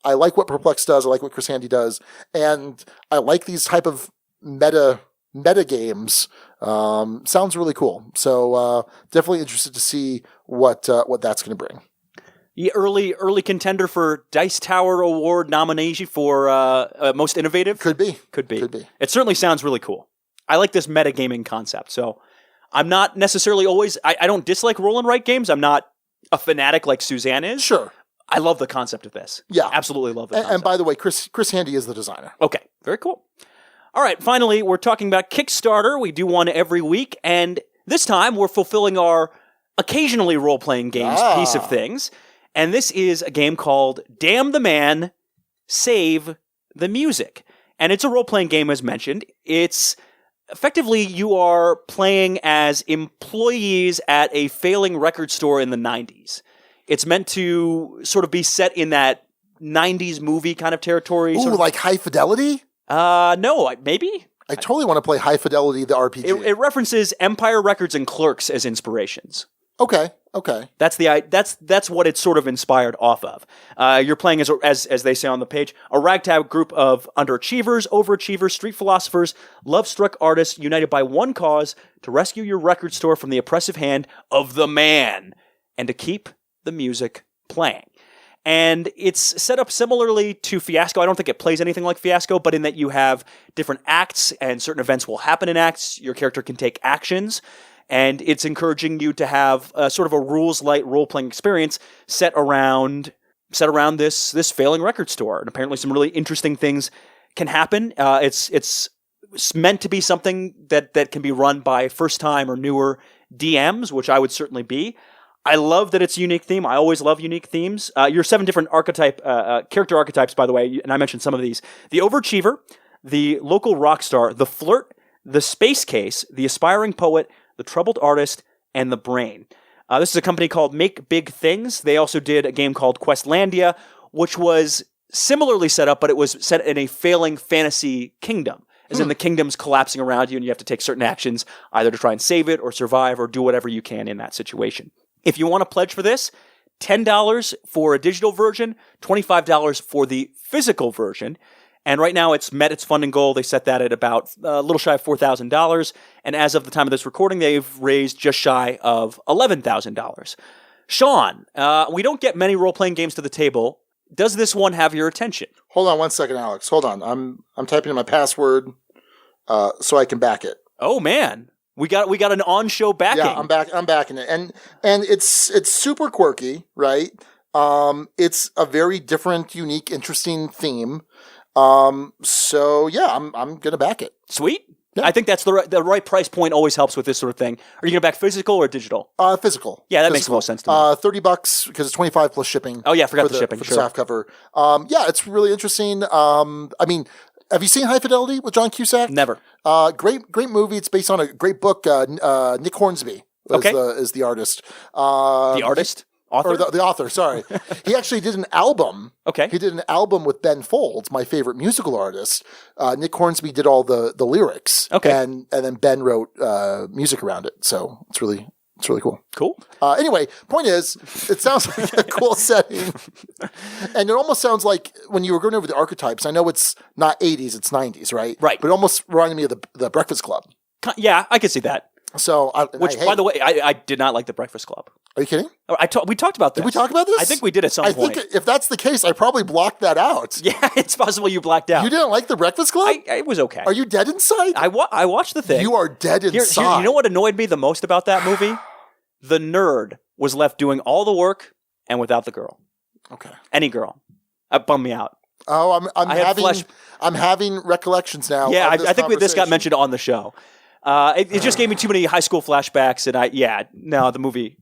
like what Perplex does. I like what Chris Handy does, and I like these type of meta games. Sounds really cool. So definitely interested to see what that's going to bring. Yeah, early contender for Dice Tower Award nomination for most innovative. Could be. It certainly sounds really cool. I like this metagaming concept. So I'm not necessarily always. I don't dislike roll and write games. I'm not a fanatic like Suzanne is. Sure. I love the concept of this. Yeah. Absolutely love the concept. And by the way, Chris Handy is the designer. Okay, very cool. All right, finally, we're talking about Kickstarter. We do one every week, and this time we're fulfilling our occasionally role-playing games piece of things. And this is a game called Damn the Man, Save the Music. And it's a role-playing game, as mentioned. It's effectively you are playing as employees at a failing record store in the 90s. It's meant to sort of be set in that 90s movie kind of territory. Ooh, like High Fidelity? No, maybe. I totally want to play High Fidelity, the RPG. It references Empire Records and Clerks as inspirations. Okay. That's what it's sort of inspired off of. You're playing as they say on the page, a ragtag group of underachievers, overachievers, street philosophers, love-struck artists united by one cause to rescue your record store from the oppressive hand of the man and to keep the music playing. And it's set up similarly to Fiasco. I don't think it plays anything like Fiasco, but in that you have different acts and certain events will happen in acts. Your character can take actions. And it's encouraging you to have sort of a rules-light role-playing experience set around this failing record store. And apparently some really interesting things can happen. It's meant to be something that can be run by first-time or newer DMs, which I would certainly be. I love that it's a unique theme. I always love unique themes. Your 7 different character archetypes, by the way, and I mentioned some of these. The overachiever, the local rock star, the flirt, the space case, the aspiring poet, the troubled artist, and the brain. This is a company called Make Big Things. They also did a game called Questlandia, which was similarly set up, but it was set in a failing fantasy kingdom. As in the kingdom's collapsing around you, and you have to take certain actions, either to try and save it, or survive, or do whatever you can in that situation. If you want to pledge for this, $10 for a digital version, $25 for the physical version. And right now it's met its funding goal. They set that at about a little shy of $4,000. And as of the time of this recording, they've raised just shy of $11,000. Sean, we don't get many role-playing games to the table. Does this one have your attention? Hold on one second, Alex. Hold on. I'm typing in my password so I can back it. Oh, man. We got an on-show backing. Yeah, I'm backing it. And it's super quirky, right? It's a very different, unique, interesting theme. So yeah, I'm gonna back it. Sweet. Yeah. I think that's the right price point. Always helps with this sort of thing. Are you gonna back physical or digital? Physical. Yeah, that makes the most sense to me. $30 because it's 25 plus shipping. Oh yeah, I forgot the shipping. For the soft cover. Yeah, it's really interesting. I mean, have you seen High Fidelity with John Cusack? Never. Great movie. It's based on a great book. Nick Hornsby is the artist. The artist? Author? Or the author, sorry. He actually did an album. Okay. He did an album with Ben Folds, my favorite musical artist. Nick Hornsby did all the lyrics. Okay. And then Ben wrote music around it. So it's really cool. Cool. Anyway, point is, it sounds like a cool setting. And it almost sounds like when you were going over the archetypes, I know it's not 80s, it's 90s, right? Right. But it almost reminded me of the Breakfast Club. Yeah, I can see that. So, by the way, I did not like the Breakfast Club. Are you kidding? We talked about this. Did we talk about this? I think we did at some point. I think if that's the case, I probably blocked that out. Yeah, it's possible you blacked out. You didn't like the Breakfast Club? It was okay. Are you dead inside? I watched the thing. You are dead inside. You know what annoyed me the most about that movie? The nerd was left doing all the work and without the girl. Okay. Any girl. That bummed me out. Oh, I'm having recollections now. Yeah, I think this got mentioned on the show. It just gave me too many high school flashbacks, and the movie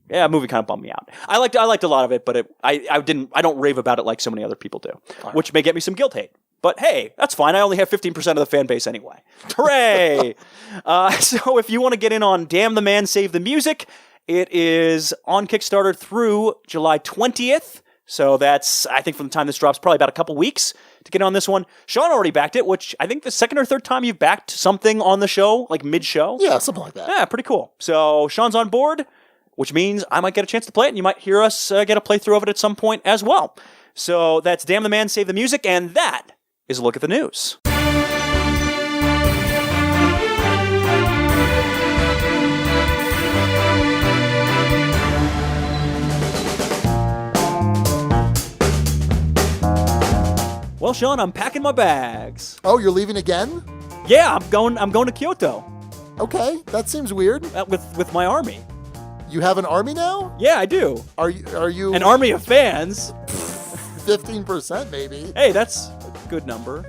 kind of bummed me out. I liked a lot of it, but I don't rave about it like so many other people do, which may get me some guilt hate. But hey, that's fine. I only have 15% of the fan base anyway. Hooray! So if you want to get in on Damn the Man, Save the Music, it is on Kickstarter through July 20th. So that's, I think from the time this drops, probably about a couple weeks to get on this one. Sean already backed it, which I think the second or third time you've backed something on the show, like mid-show. Yeah, something like that. Yeah, pretty cool. So Sean's on board, which means I might get a chance to play it, and you might hear us get a playthrough of it at some point as well. So that's Damn the Man, Save the Music, and that is a look at the news. Well, Sean, I'm packing my bags. Oh, you're leaving again? Yeah, I'm going to Kyoto. Okay, that seems weird. With my army. You have an army now? Yeah, I do. Are you an army of fans? 15% maybe. Hey, that's a good number.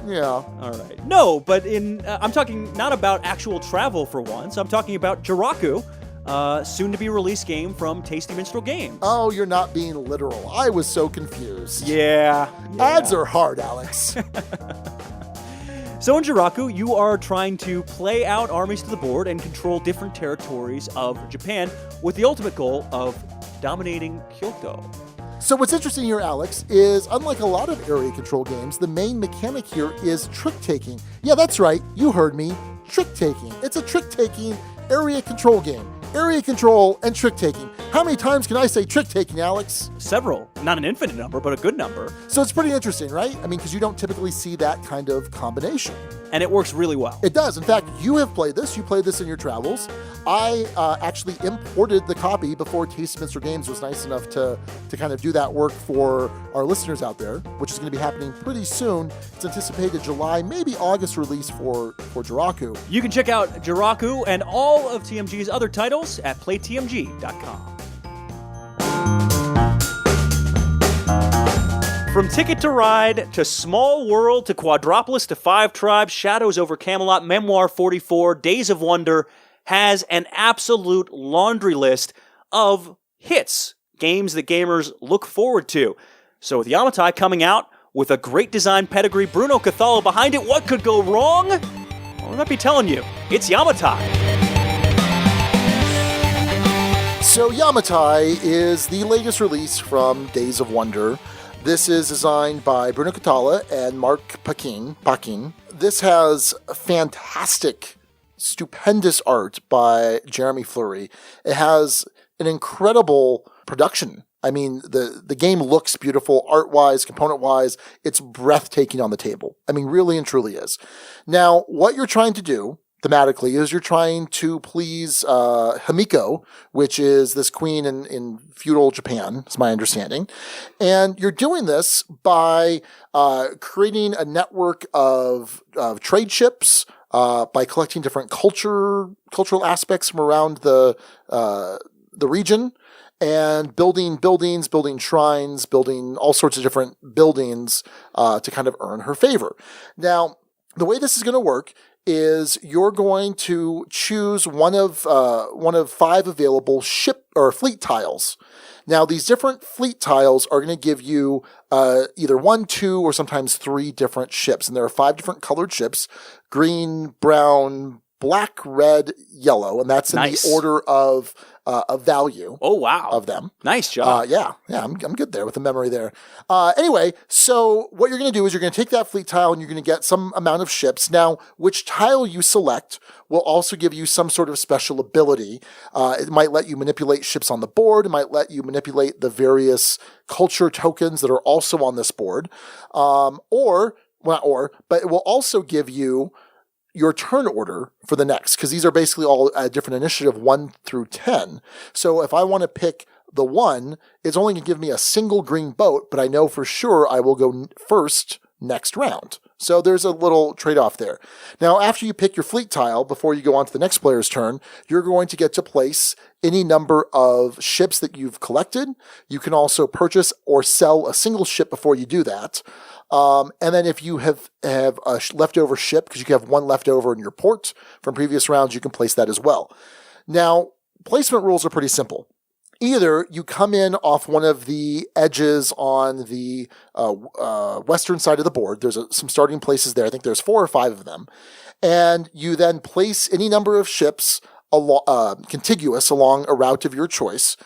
Yeah. All right. No, but I'm talking not about actual travel for once. I'm talking about Jiraku, soon-to-be-released game from Tasty Minstrel Games. Oh, you're not being literal. I was so confused. Yeah. Ads are hard, Alex. So in Jiraku, you are trying to play out armies to the board and control different territories of Japan with the ultimate goal of dominating Kyoto. So what's interesting here, Alex, is unlike a lot of area control games, the main mechanic here is trick-taking. Yeah, that's right. You heard me. Trick-taking. It's a trick-taking area control game. Area control and trick-taking. How many times can I say trick-taking, Alex? Several. Not an infinite number, but a good number. So it's pretty interesting, right? I mean, because you don't typically see that kind of combination. And it works really well. It does. In fact, you have played this. You played this in your travels. I actually imported the copy before Tasty Minstrel Games was nice enough to kind of do that work for our listeners out there, which is going to be happening pretty soon. It's anticipated July, maybe August release for Jiraku. You can check out Jiraku and all of TMG's other titles at playtmg.com. From Ticket to Ride, to Small World, to Quadropolis, to Five Tribes, Shadows over Camelot, Memoir 44, Days of Wonder has an absolute laundry list of hits, games that gamers look forward to. So with Yamatai coming out with a great design pedigree, Bruno Cathala behind it, what could go wrong? Well, I'm not be telling you, it's Yamatai. So Yamatai is the latest release from Days of Wonder. This is designed by Bruno Cathala and Mark Paquin. This has fantastic, stupendous art by Jeremy Fleury. It has an incredible production. I mean, the game looks beautiful, art-wise, component-wise. It's breathtaking on the table. I mean, really and truly is. Now, what you're trying to do thematically is you're trying to please Himiko, which is this queen in feudal Japan, is my understanding. And you're doing this by creating a network of trade ships, by collecting different cultural aspects from around the region, and building buildings, building shrines, building all sorts of different buildings to kind of earn her favor. Now, the way this is going to work is you're going to choose one of 5 available ship or fleet tiles. Now, these different fleet tiles are going to give you either 1, 2, or sometimes 3 different ships. And there are 5 different colored ships: green, brown, black, red, yellow. And that's in the order of value. Oh, wow. Of them. Nice job. Yeah, I'm good there with the memory there. Anyway, so what you're going to do is you're going to take that fleet tile and you're going to get some amount of ships. Now, which tile you select will also give you some sort of special ability. It might let you manipulate ships on the board. It might let you manipulate the various culture tokens that are also on this board. But it will also give you your turn order for the next, because these are basically all a different initiative, 1 through 10. So if I want to pick the 1, it's only going to give me a single green boat, but I know for sure I will go first next round. So there's a little trade-off there. Now, after you pick your fleet tile, before you go on to the next player's turn, you're going to get to place any number of ships that you've collected. You can also purchase or sell a single ship before you do that. And then if you have a leftover ship, because you can have 1 leftover in your port from previous rounds, you can place that as well. Now, placement rules are pretty simple. Either you come in off one of the edges on the western side of the board. There's some starting places there. I think there's 4 or 5 of them. And you then place any number of ships contiguous along a route of your choice.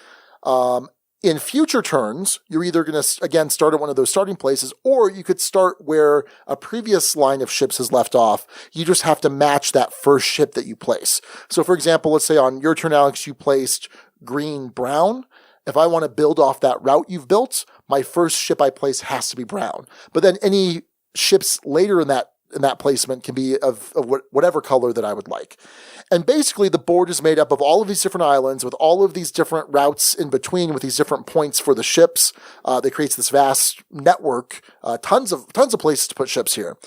In future turns, you're either going to, again, start at one of those starting places, or you could start where a previous line of ships has left off. You just have to match that first ship that you place. So, for example, let's say on your turn, Alex, you placed green, brown. If I want to build off that route you've built, my first ship I place has to be brown. But then any ships later in that placement can be of whatever color that I would like. And basically the board is made up of all of these different islands with all of these different routes in between with these different points for the ships. That creates this vast network, tons of places to put ships here.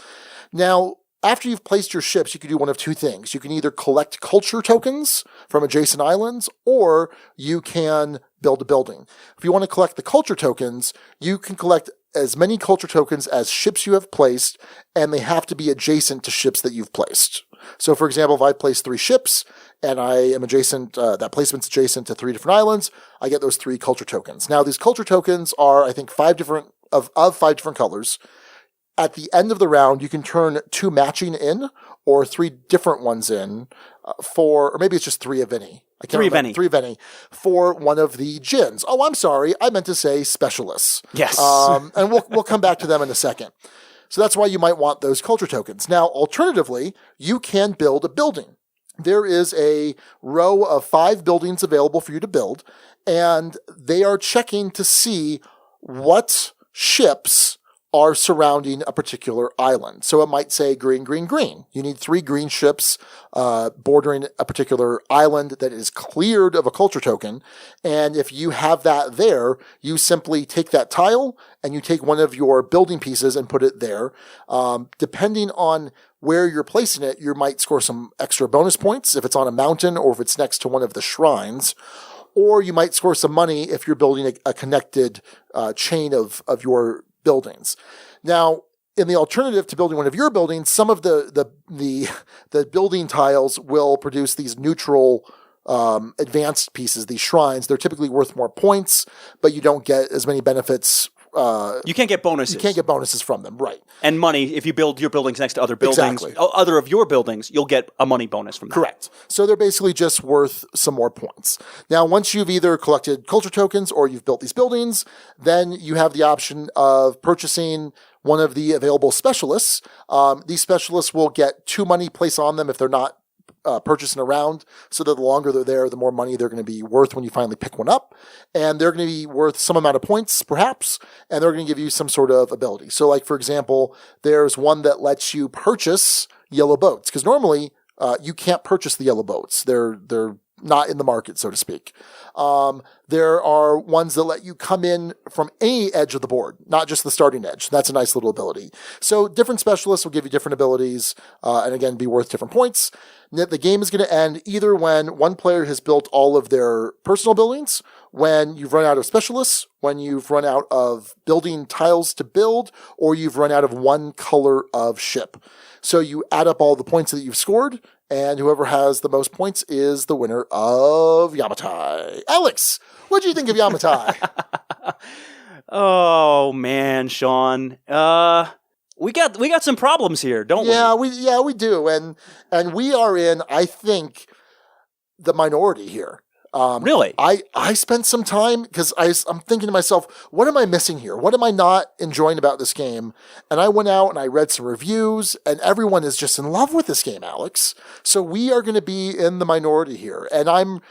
Now, after you've placed your ships, you can do one of 2 things. You can either collect culture tokens from adjacent islands, or you can build a building. If you want to collect the culture tokens, you can collect as many culture tokens as ships you have placed, and they have to be adjacent to ships that you've placed. So, for example, if I place 3 ships and I am adjacent, that placement's adjacent to 3 different islands, I get those 3 culture tokens. Now, these culture tokens are, I think, 5 different colors. At the end of the round, you can turn 2 matching in or 3 different ones in or maybe it's just 3 of any. I can't remember. 3 of any for one of the djinns. Oh, I'm sorry. I meant to say specialists. Yes. And we'll come back to them in a second. So that's why you might want those culture tokens. Now, alternatively, you can build a building. There is a row of 5 buildings available for you to build, and they are checking to see what ships are surrounding a particular island. So it might say green, green, green. You need 3 green ships bordering a particular island that is cleared of a culture token. And if you have that there, you simply take that tile and you take one of your building pieces and put it there. Depending on where you're placing it, you might score some extra bonus points if it's on a mountain or if it's next to one of the shrines. Or you might score some money if you're building a connected chain of your buildings. Now, in the alternative to building one of your buildings, some of the building tiles will produce these neutral advanced pieces, these shrines. They're typically worth more points, but you don't get as many benefits. You can't get bonuses. You can't get bonuses from them, right? And money, if you build your buildings next to other buildings, other of your buildings, you'll get a money bonus from that. Correct. So they're basically just worth some more points. Now, once you've either collected culture tokens or you've built these buildings, then you have the option of purchasing one of the available specialists. These specialists will get 2 money placed on them if they're not purchasing around, so that the longer they're there, the more money they're going to be worth when you finally pick one up. And they're going to be worth some amount of points, perhaps, and they're going to give you some sort of ability. So, like, for example, there's one that lets you purchase yellow boats, because normally you can't purchase the yellow boats. They're not in the market, so to speak. There are ones that let you come in from any edge of the board, not just the starting edge. That's a nice little ability. So different specialists will give you different abilities, and again, be worth different points. The game is going to end either when one player has built all of their personal buildings, when you've run out of specialists, when you've run out of building tiles to build, or you've run out of one color of ship. So you add up all the points that you've scored, and whoever has the most points is the winner of Yamatai. Alex, what do you think of Yamatai? Oh man, Sean. We got some problems here, don't we? Yeah, we do. And we are in, I think, the minority here. Really? I spent some time because I'm thinking to myself, what am I missing here? What am I not enjoying about this game? And I went out and I read some reviews, and everyone is just in love with this game, Alex. So we are going to be in the minority here, and I'm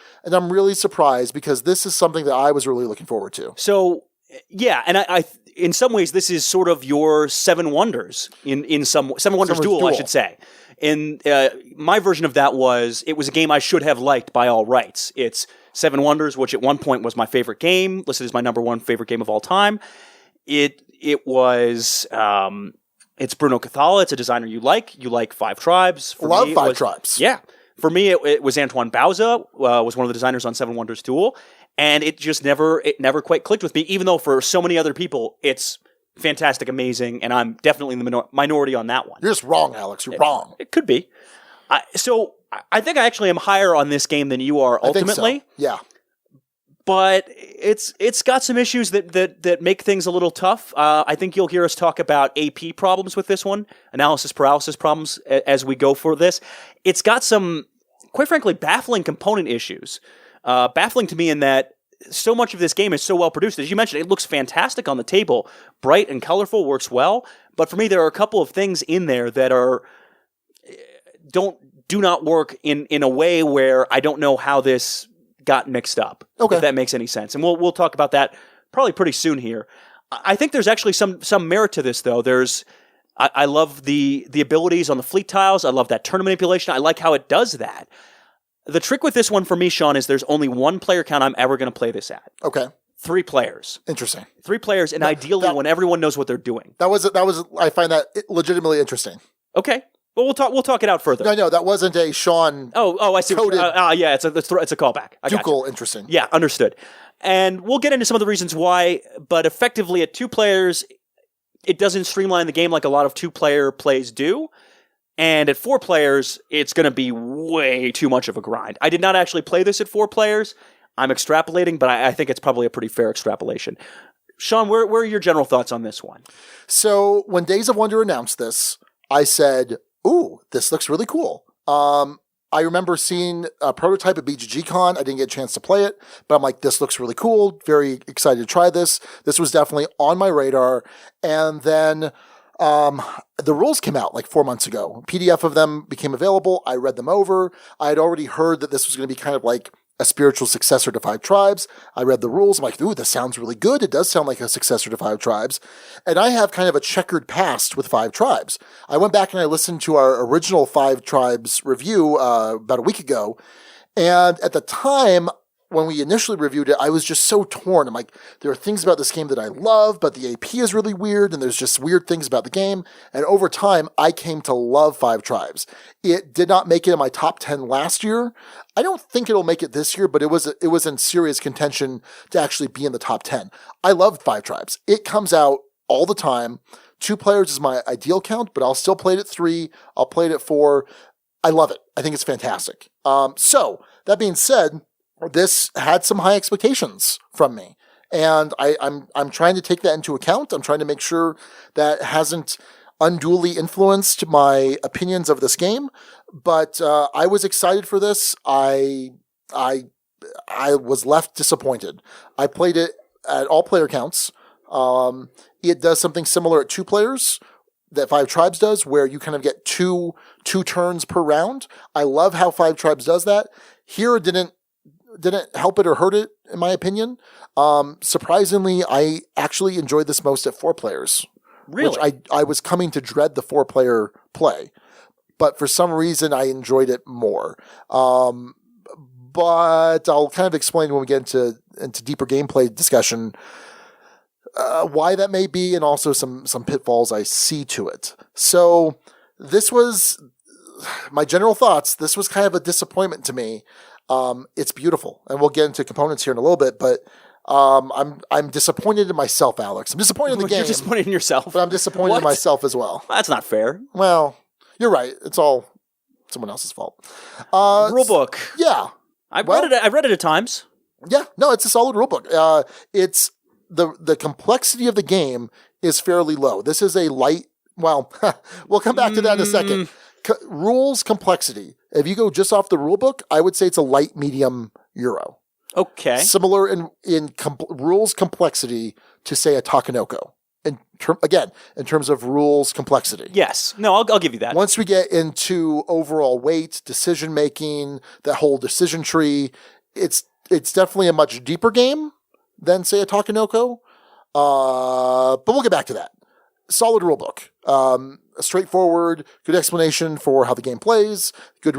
really surprised because this is something that I was really looking forward to. So yeah, and I in some ways this is sort of your Seven Wonders in some Seven Wonders Duel, I should say. And my version of that was, it was a game I should have liked by all rights. It's Seven Wonders, which at one point was my favorite game, listed as my number 1 favorite game of all time. It was, it's Bruno Cathala. It's a designer you like. You like Five Tribes. Love Five Tribes. Yeah. For me, it was Antoine Bauza, was one of the designers on Seven Wonders Duel. And it just never quite clicked with me, even though for so many other people, it's fantastic, amazing, and I'm definitely in the minority on that one. You're just wrong, Alex. You're wrong. It could be. So I think I actually am higher on this game than you are ultimately. I think so. Yeah. But it's got some issues that make things a little tough. I think you'll hear us talk about AP problems with this one, analysis paralysis problems as we go for this. It's got some, quite frankly, baffling component issues. Baffling to me in that so much of this game is so well produced. As you mentioned, it looks fantastic on the table. Bright and colorful, works well. But for me, there are a couple of things in there that do not work in a way where I don't know how this got mixed up. Okay. If that makes any sense. And we'll talk about that probably pretty soon here. I think there's actually some merit to this, though. I love the abilities on the fleet tiles. I love that turn manipulation. I like how it does that. The trick with this one for me, Sean, is there's only 1 player count I'm ever going to play this at. Okay. 3 players. Interesting. 3 players, and ideally when everyone knows what they're doing. That was. I find that legitimately interesting. Okay. Well, we'll talk it out further. No, that wasn't a Sean. Oh, I see. Yeah, it's a callback. Ducal, interesting. Yeah, understood. And we'll get into some of the reasons why, but effectively at 2 players, it doesn't streamline the game like a lot of 2-player plays do. And at 4 players, it's going to be way too much of a grind. I did not actually play this at 4 players. I'm extrapolating, but I think it's probably a pretty fair extrapolation. Sean, where are your general thoughts on this one? So when Days of Wonder announced this, I said, ooh, this looks really cool. I remember seeing a prototype at BGG-Con. I didn't get a chance to play it, but I'm like, this looks really cool. Very excited to try this. This was definitely on my radar. And then the rules came out like 4 months ago. PDF of them became available. I read them over. I had already heard that this was going to be kind of like a spiritual successor to 5 Tribes. I read the rules. I'm like, ooh, this sounds really good. It does sound like a successor to 5 Tribes. And I have kind of a checkered past with 5 Tribes. I went back and I listened to our original 5 Tribes review about a week ago. And at the time, when we initially reviewed it, I was just so torn. I'm like, there are things about this game that I love, but the AP is really weird, and there's just weird things about the game. And over time, I came to love 5 Tribes. It did not make it in my top 10 last year. I don't think it'll make it this year, but it was in serious contention to actually be in the top 10. I love 5 Tribes. It comes out all the time. 2 players is my ideal count, but I'll still play it at 3. I'll play it at 4. I love it. I think it's fantastic. So that being said, this had some high expectations from me, and I'm trying to take that into account. I'm trying to make sure that hasn't unduly influenced my opinions of this game. But I was excited for this. I was left disappointed. I played it at all player counts. It does something similar at 2 players that 5 Tribes does, where you kind of get two turns per round. I love how 5 Tribes does that. Here it didn't help it or hurt it, in my opinion. Surprisingly, I actually enjoyed this most at 4 players. Really? Which I was coming to dread the 4-player play. But for some reason, I enjoyed it more. But I'll kind of explain when we get into deeper gameplay discussion why that may be, and also some pitfalls I see to it. So this was my general thoughts. This was kind of a disappointment to me. It's beautiful, and we'll get into components here in a little bit, but I'm disappointed in myself, Alex. I'm disappointed in the game. You're disappointed in yourself? But I'm disappointed in myself as well. That's not fair. Well, you're right. It's all someone else's fault. Rulebook. Yeah. I've read it at times. Yeah. No, it's a solid rulebook. It's the complexity of the game is fairly low. This is a light, well, we'll come back to that in a second. Rules complexity. If you go just off the rulebook, I would say it's a light medium Euro. Okay. Similar in rules complexity to, say, a Takenoko. In terms of rules complexity. Yes. No, I'll give you that. Once we get into overall weight, decision making, that whole decision tree, it's definitely a much deeper game than, say, a Takenoko. But we'll get back to that. Solid rulebook. Straightforward, good explanation for how the game plays, good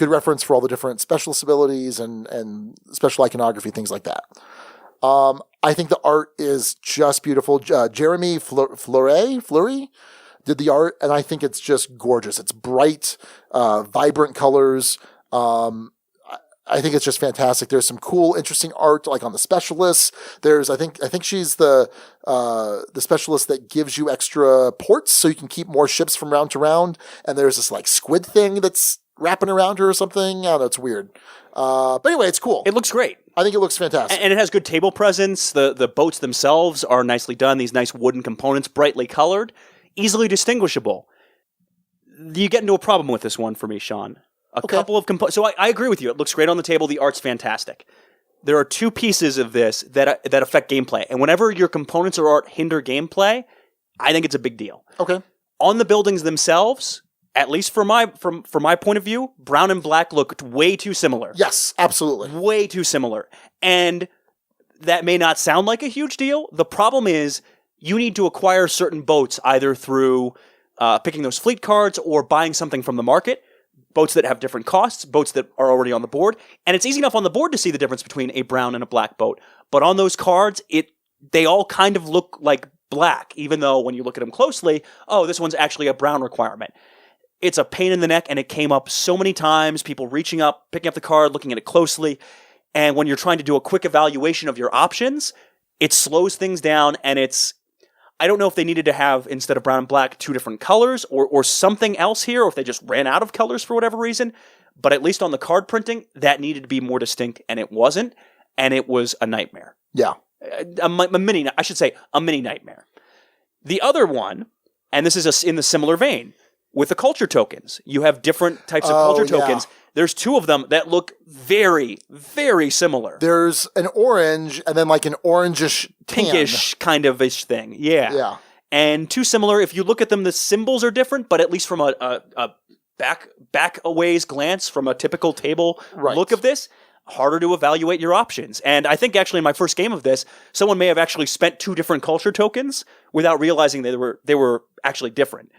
reference for all the different specialist abilities and special iconography, things like that. I think the art is just beautiful. Jeremy Fleury did the art, and I think it's just gorgeous. It's bright, vibrant colors. I think it's just fantastic. There's some cool, interesting art, like on the specialists. I think she's the specialist that gives you extra ports so you can keep more ships from round to round. And there's this like squid thing that's wrapping around her or something. I don't know, it's weird. But anyway, it's cool. It looks great. I think it looks fantastic. And it has good table presence. The boats themselves are nicely done. These nice wooden components, brightly colored, easily distinguishable. You get into a problem with this one for me, Sean. Couple of components. So I agree with you. It looks great on the table. The art's fantastic. There are 2 pieces of this that affect gameplay. And whenever your components or art hinder gameplay, I think it's a big deal. Okay. On the buildings themselves, at least from my point of view, brown and black looked way too similar. Yes, absolutely. Way too similar. And that may not sound like a huge deal. The problem is you need to acquire certain boats either through picking those fleet cards or buying something from the market. Boats that have different costs, boats that are already on the board. And it's easy enough on the board to see the difference between a brown and a black boat. But on those cards, they all kind of look like black, even though when you look at them closely, oh, this one's actually a brown requirement. It's a pain in the neck, and it came up so many times, people reaching up, picking up the card, looking at it closely. And when you're trying to do a quick evaluation of your options, it slows things down, and I don't know if they needed to have, instead of brown and black, 2 different colors or something else here, or if they just ran out of colors for whatever reason. But at least on the card printing, that needed to be more distinct, and it wasn't, and it was a nightmare. Yeah. A mini nightmare. The other one, and this is in the similar vein, with the culture tokens. You have different types of culture tokens. There's 2 of them that look very, very similar. There's an orange and then like an orangish tan. Pinkish kind of-ish thing. Yeah. Yeah. And 2 similar. If you look at them, the symbols are different, but at least from a back a ways glance from a typical table look of this, harder to evaluate your options. And I think actually in my first game of this, someone may have actually spent 2 different culture tokens without realizing they were actually different.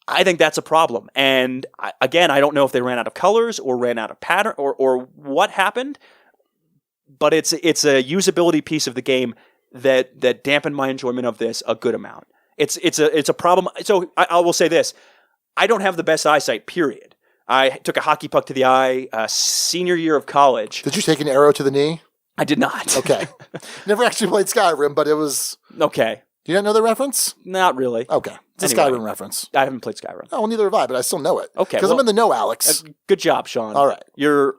I think that's a problem. And I don't know if they ran out of colors or ran out of pattern or what happened, but it's a usability piece of the game that dampened my enjoyment of this a good amount. It's a problem. So I will say this. I don't have the best eyesight, period. I took a hockey puck to the eye senior year of college. Did you take an arrow to the knee? I did not. Okay. Never actually played Skyrim, but it was... Okay. Do you not know the reference? Not really. Okay. It's a Skyrim reference. I haven't played Skyrim. Oh, well, neither have I, but I still know it. Okay. Because I'm in the know, Alex. Good job, Sean. All right. You're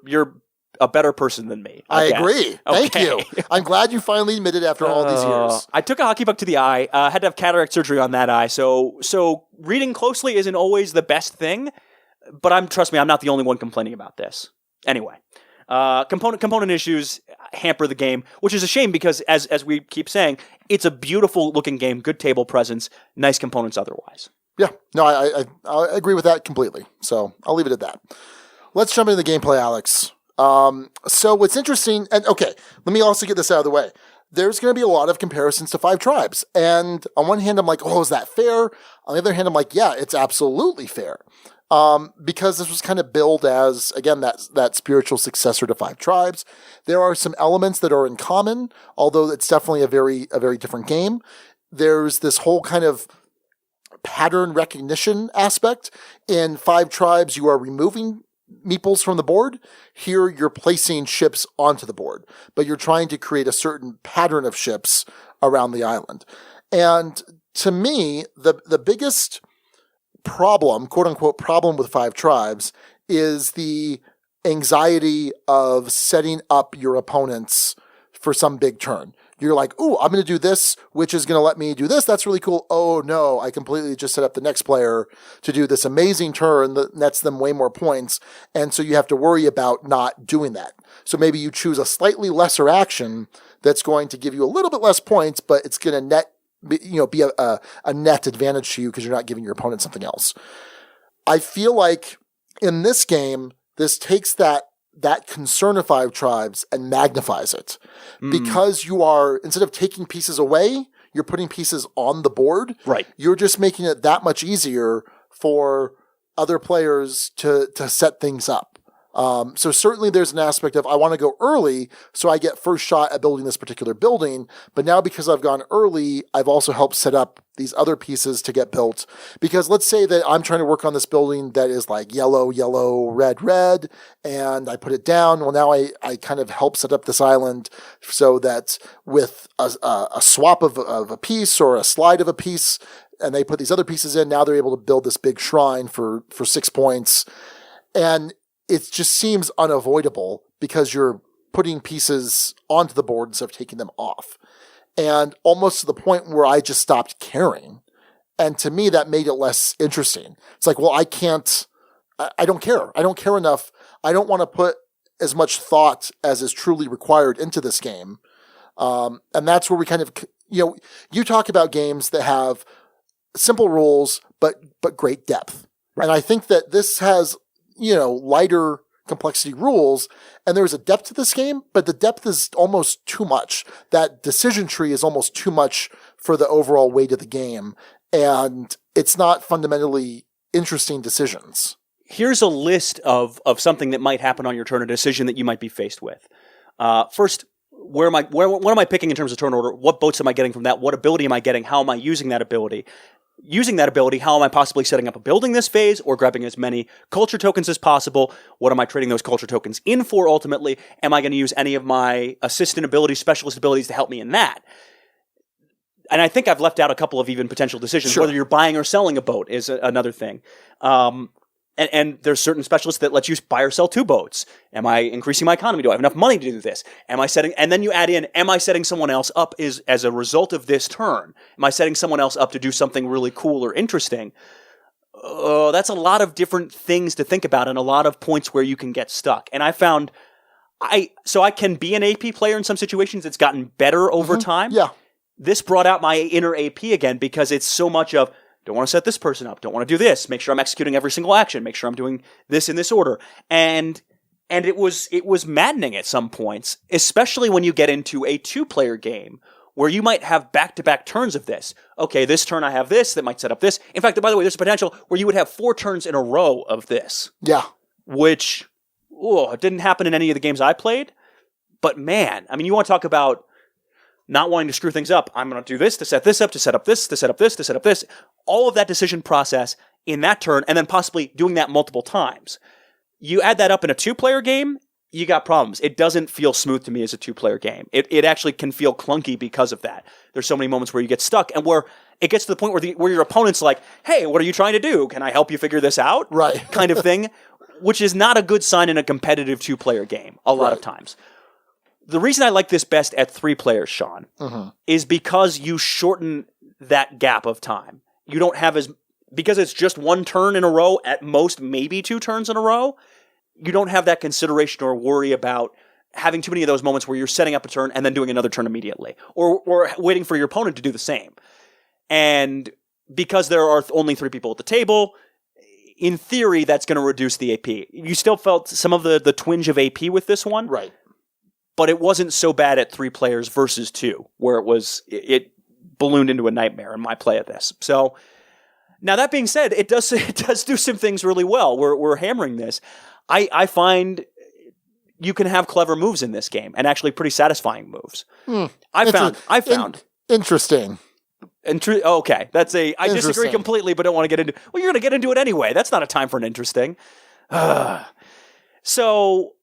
a better person than me. I agree. Thank you. I'm glad you finally admitted after all these years. I took a hockey puck to the eye. Had to have cataract surgery on that eye. So reading closely isn't always the best thing, but trust me, I'm not the only one complaining about this. Anyway, component issues hamper the game, which is a shame because as we keep saying, it's a beautiful looking game, good table presence, nice components otherwise. Yeah, no, I agree with that completely. So I'll leave it at that. Let's jump into the gameplay, Alex. So what's interesting, and okay, let me also get this out of the way. There's going to be a lot of comparisons to Five Tribes. And on one hand, I'm like, oh, is that fair? On the other hand, I'm like, yeah, it's absolutely fair. Because this was kind of billed as, again, that spiritual successor to Five Tribes. There are some elements that are in common, although it's definitely a very different game. There's this whole kind of pattern recognition aspect. In Five Tribes, you are removing meeples from the board. Here, you're placing ships onto the board, but you're trying to create a certain pattern of ships around the island. And to me, the biggest problem, quote unquote, problem with Five Tribes is the anxiety of setting up your opponents for some big turn. You're like, ooh, I'm going to do this, which is going to let me do this. That's really cool. Oh no, I completely just set up the next player to do this amazing turn that nets them way more points. And so you have to worry about not doing that. So maybe you choose a slightly lesser action that's going to give you a little bit less points, but it's going to be a net advantage to you because you're not giving your opponent something else. I feel like in this game, this takes that concern of Five Tribes and magnifies it. Because you are, instead of taking pieces away, you're putting pieces on the board. Right. You're just making it that much easier for other players to set things up. So certainly there's an aspect of I want to go early so I get first shot at building this particular building. But now because I've gone early, I've also helped set up these other pieces to get built. Because let's say that I'm trying to work on this building that is like yellow, red, and I put it down. Well, now I kind of help set up this island so that with a swap of a piece or a slide of a piece, and they put these other pieces in, now they're able to build this big shrine for 6 points. And it just seems unavoidable because you're putting pieces onto the board instead of taking them off. And almost to the point where I just stopped caring. And to me, that made it less interesting. It's like, well, I don't care. I don't care enough. I don't want to put as much thought as is truly required into this game. And that's where we kind of, you talk about games that have simple rules, but great depth. Right. And I think that this has, lighter complexity rules, and there's a depth to this game, but the depth is almost too much. That decision tree is almost too much for the overall weight of the game, and it's not fundamentally interesting decisions. Here's a list of something that might happen on your turn, a decision that you might be faced with. First, what am I picking in terms of turn order? What boats am I getting from that? What ability am I getting? How am I using that ability? Using that ability, how am I possibly setting up a building this phase or grabbing as many culture tokens as possible? What am I trading those culture tokens in for ultimately? Am I going to use any of my assistant abilities, specialist abilities to help me in that? and I think I've left out a couple of even potential decisions. Sure. Whether you're buying or selling a boat is another thing. And there's certain specialists that let you buy or sell 2 boats. Am I increasing my economy? Do I have enough money to do this? And then you add in, am I setting someone else up as a result of this turn? Am I setting someone else up to do something really cool or interesting? That's a lot of different things to think about and a lot of points where you can get stuck. And I found, I can be an AP player in some situations. It's gotten better over time. Yeah. This brought out my inner AP again because it's so much of, don't want to set this person up. Don't want to do this. Make sure I'm executing every single action. Make sure I'm doing this in this order. And it was maddening at some points, especially when you get into a 2-player game where you might have back-to-back turns of this. Okay, this turn I have this that might set up this. In fact, by the way, there's a potential where you would have 4 turns in a row of this. Yeah. Which, it didn't happen in any of the games I played. But man, I mean, you want to talk about not wanting to screw things up. I'm going to do this to set this up, to set up this, to set up this, to set up this. All of that decision process in that turn, and then possibly doing that multiple times. You add that up in a 2-player game, you got problems. It doesn't feel smooth to me as a 2-player game. It actually can feel clunky because of that. There's so many moments where you get stuck, and where it gets to the point where your opponent's like, hey, what are you trying to do? Can I help you figure this out? Right. Kind of thing, which is not a good sign in a competitive 2-player game a lot of times. The reason I like this best at 3 players, Sean, is because you shorten that gap of time. You don't have because it's just 1 turn in a row, at most maybe 2 turns in a row, you don't have that consideration or worry about having too many of those moments where you're setting up a turn and then doing another turn immediately, or waiting for your opponent to do the same. And because there are only 3 people at the table, in theory, that's going to reduce the AP. You still felt some of the twinge of AP with this one. Right. But it wasn't so bad at 3 players versus 2, where it ballooned into a nightmare in my play of this. So, now that being said, it does do some things really well. We're hammering this. I find you can have clever moves in this game, and actually pretty satisfying moves. I found interesting. Okay, I disagree completely, but don't want to get into. Well, you're going to get into it anyway. That's not a time for an interesting. So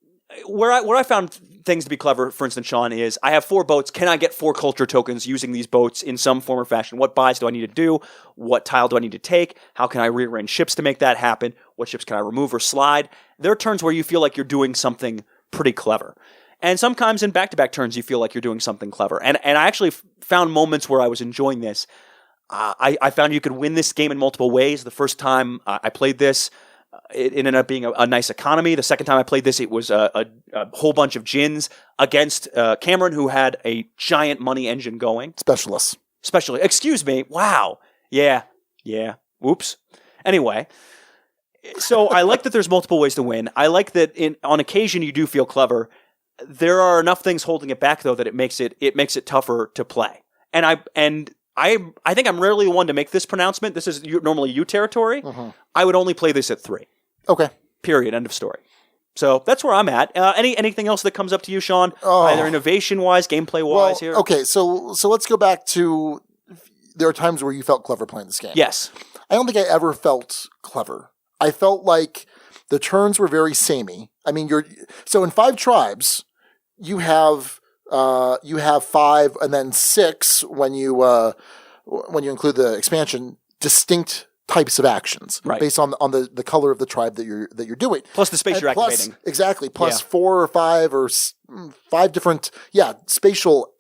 where I found things to be clever, for instance, Sean, is I have 4 boats. Can I get 4 culture tokens using these boats in some form or fashion? What buys do I need to do? What tile do I need to take? How can I rearrange ships to make that happen? What ships can I remove or slide? There are turns where you feel like you're doing something pretty clever. And sometimes in back-to-back turns, you feel like you're doing something clever. And I actually found moments where I was enjoying this. I found you could win this game in multiple ways. The first time I played this, it ended up being a nice economy. The second time I played this, it was a whole bunch of djinns against Cameron, who had a giant money engine going. Specialist. Excuse me. Wow. Yeah. Whoops. Anyway, so I like that there's multiple ways to win. I like that on occasion you do feel clever. There are enough things holding it back, though, that it makes it tougher to play. And I think I'm rarely one to make this pronouncement. This is normally you territory. I would only play this at 3. Okay. Period. End of story. So that's where I'm at. Anything else that comes up to you, Sean? Either innovation-wise, gameplay-wise here? Okay, so let's go back to, there are times where you felt clever playing this game. Yes. I don't think I ever felt clever. I felt like the turns were very samey. I mean, so in 5 tribes, you have 5 and then 6 when you include the expansion, distinct types of actions based on the color of the tribe that you're doing. Plus the space you're activating. Exactly. Plus 4 or 5 or 5 different spatial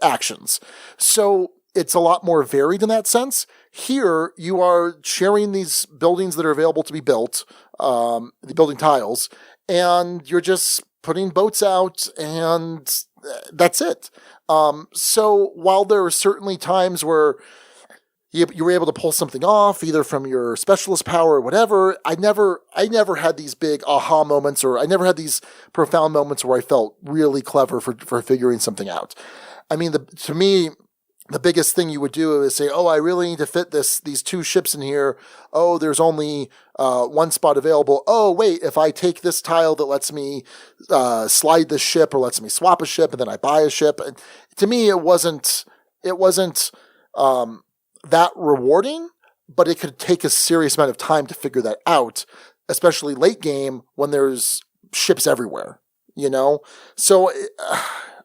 actions. So it's a lot more varied in that sense. Here you are sharing these buildings that are available to be built, the building tiles, and you're just putting boats out, and that's it. So while there are certainly times where you were able to pull something off, either from your specialist power or whatever, I never had these big aha moments, or I never had these profound moments where I felt really clever for figuring something out. I mean, to me, the biggest thing you would do is say, I really need to fit these 2 ships in here. Oh, there's only 1 spot available. Oh, wait, if I take this tile that lets me slide this ship or lets me swap a ship and then I buy a ship. And to me, it wasn't that rewarding, but it could take a serious amount of time to figure that out, especially late game when there's ships everywhere, So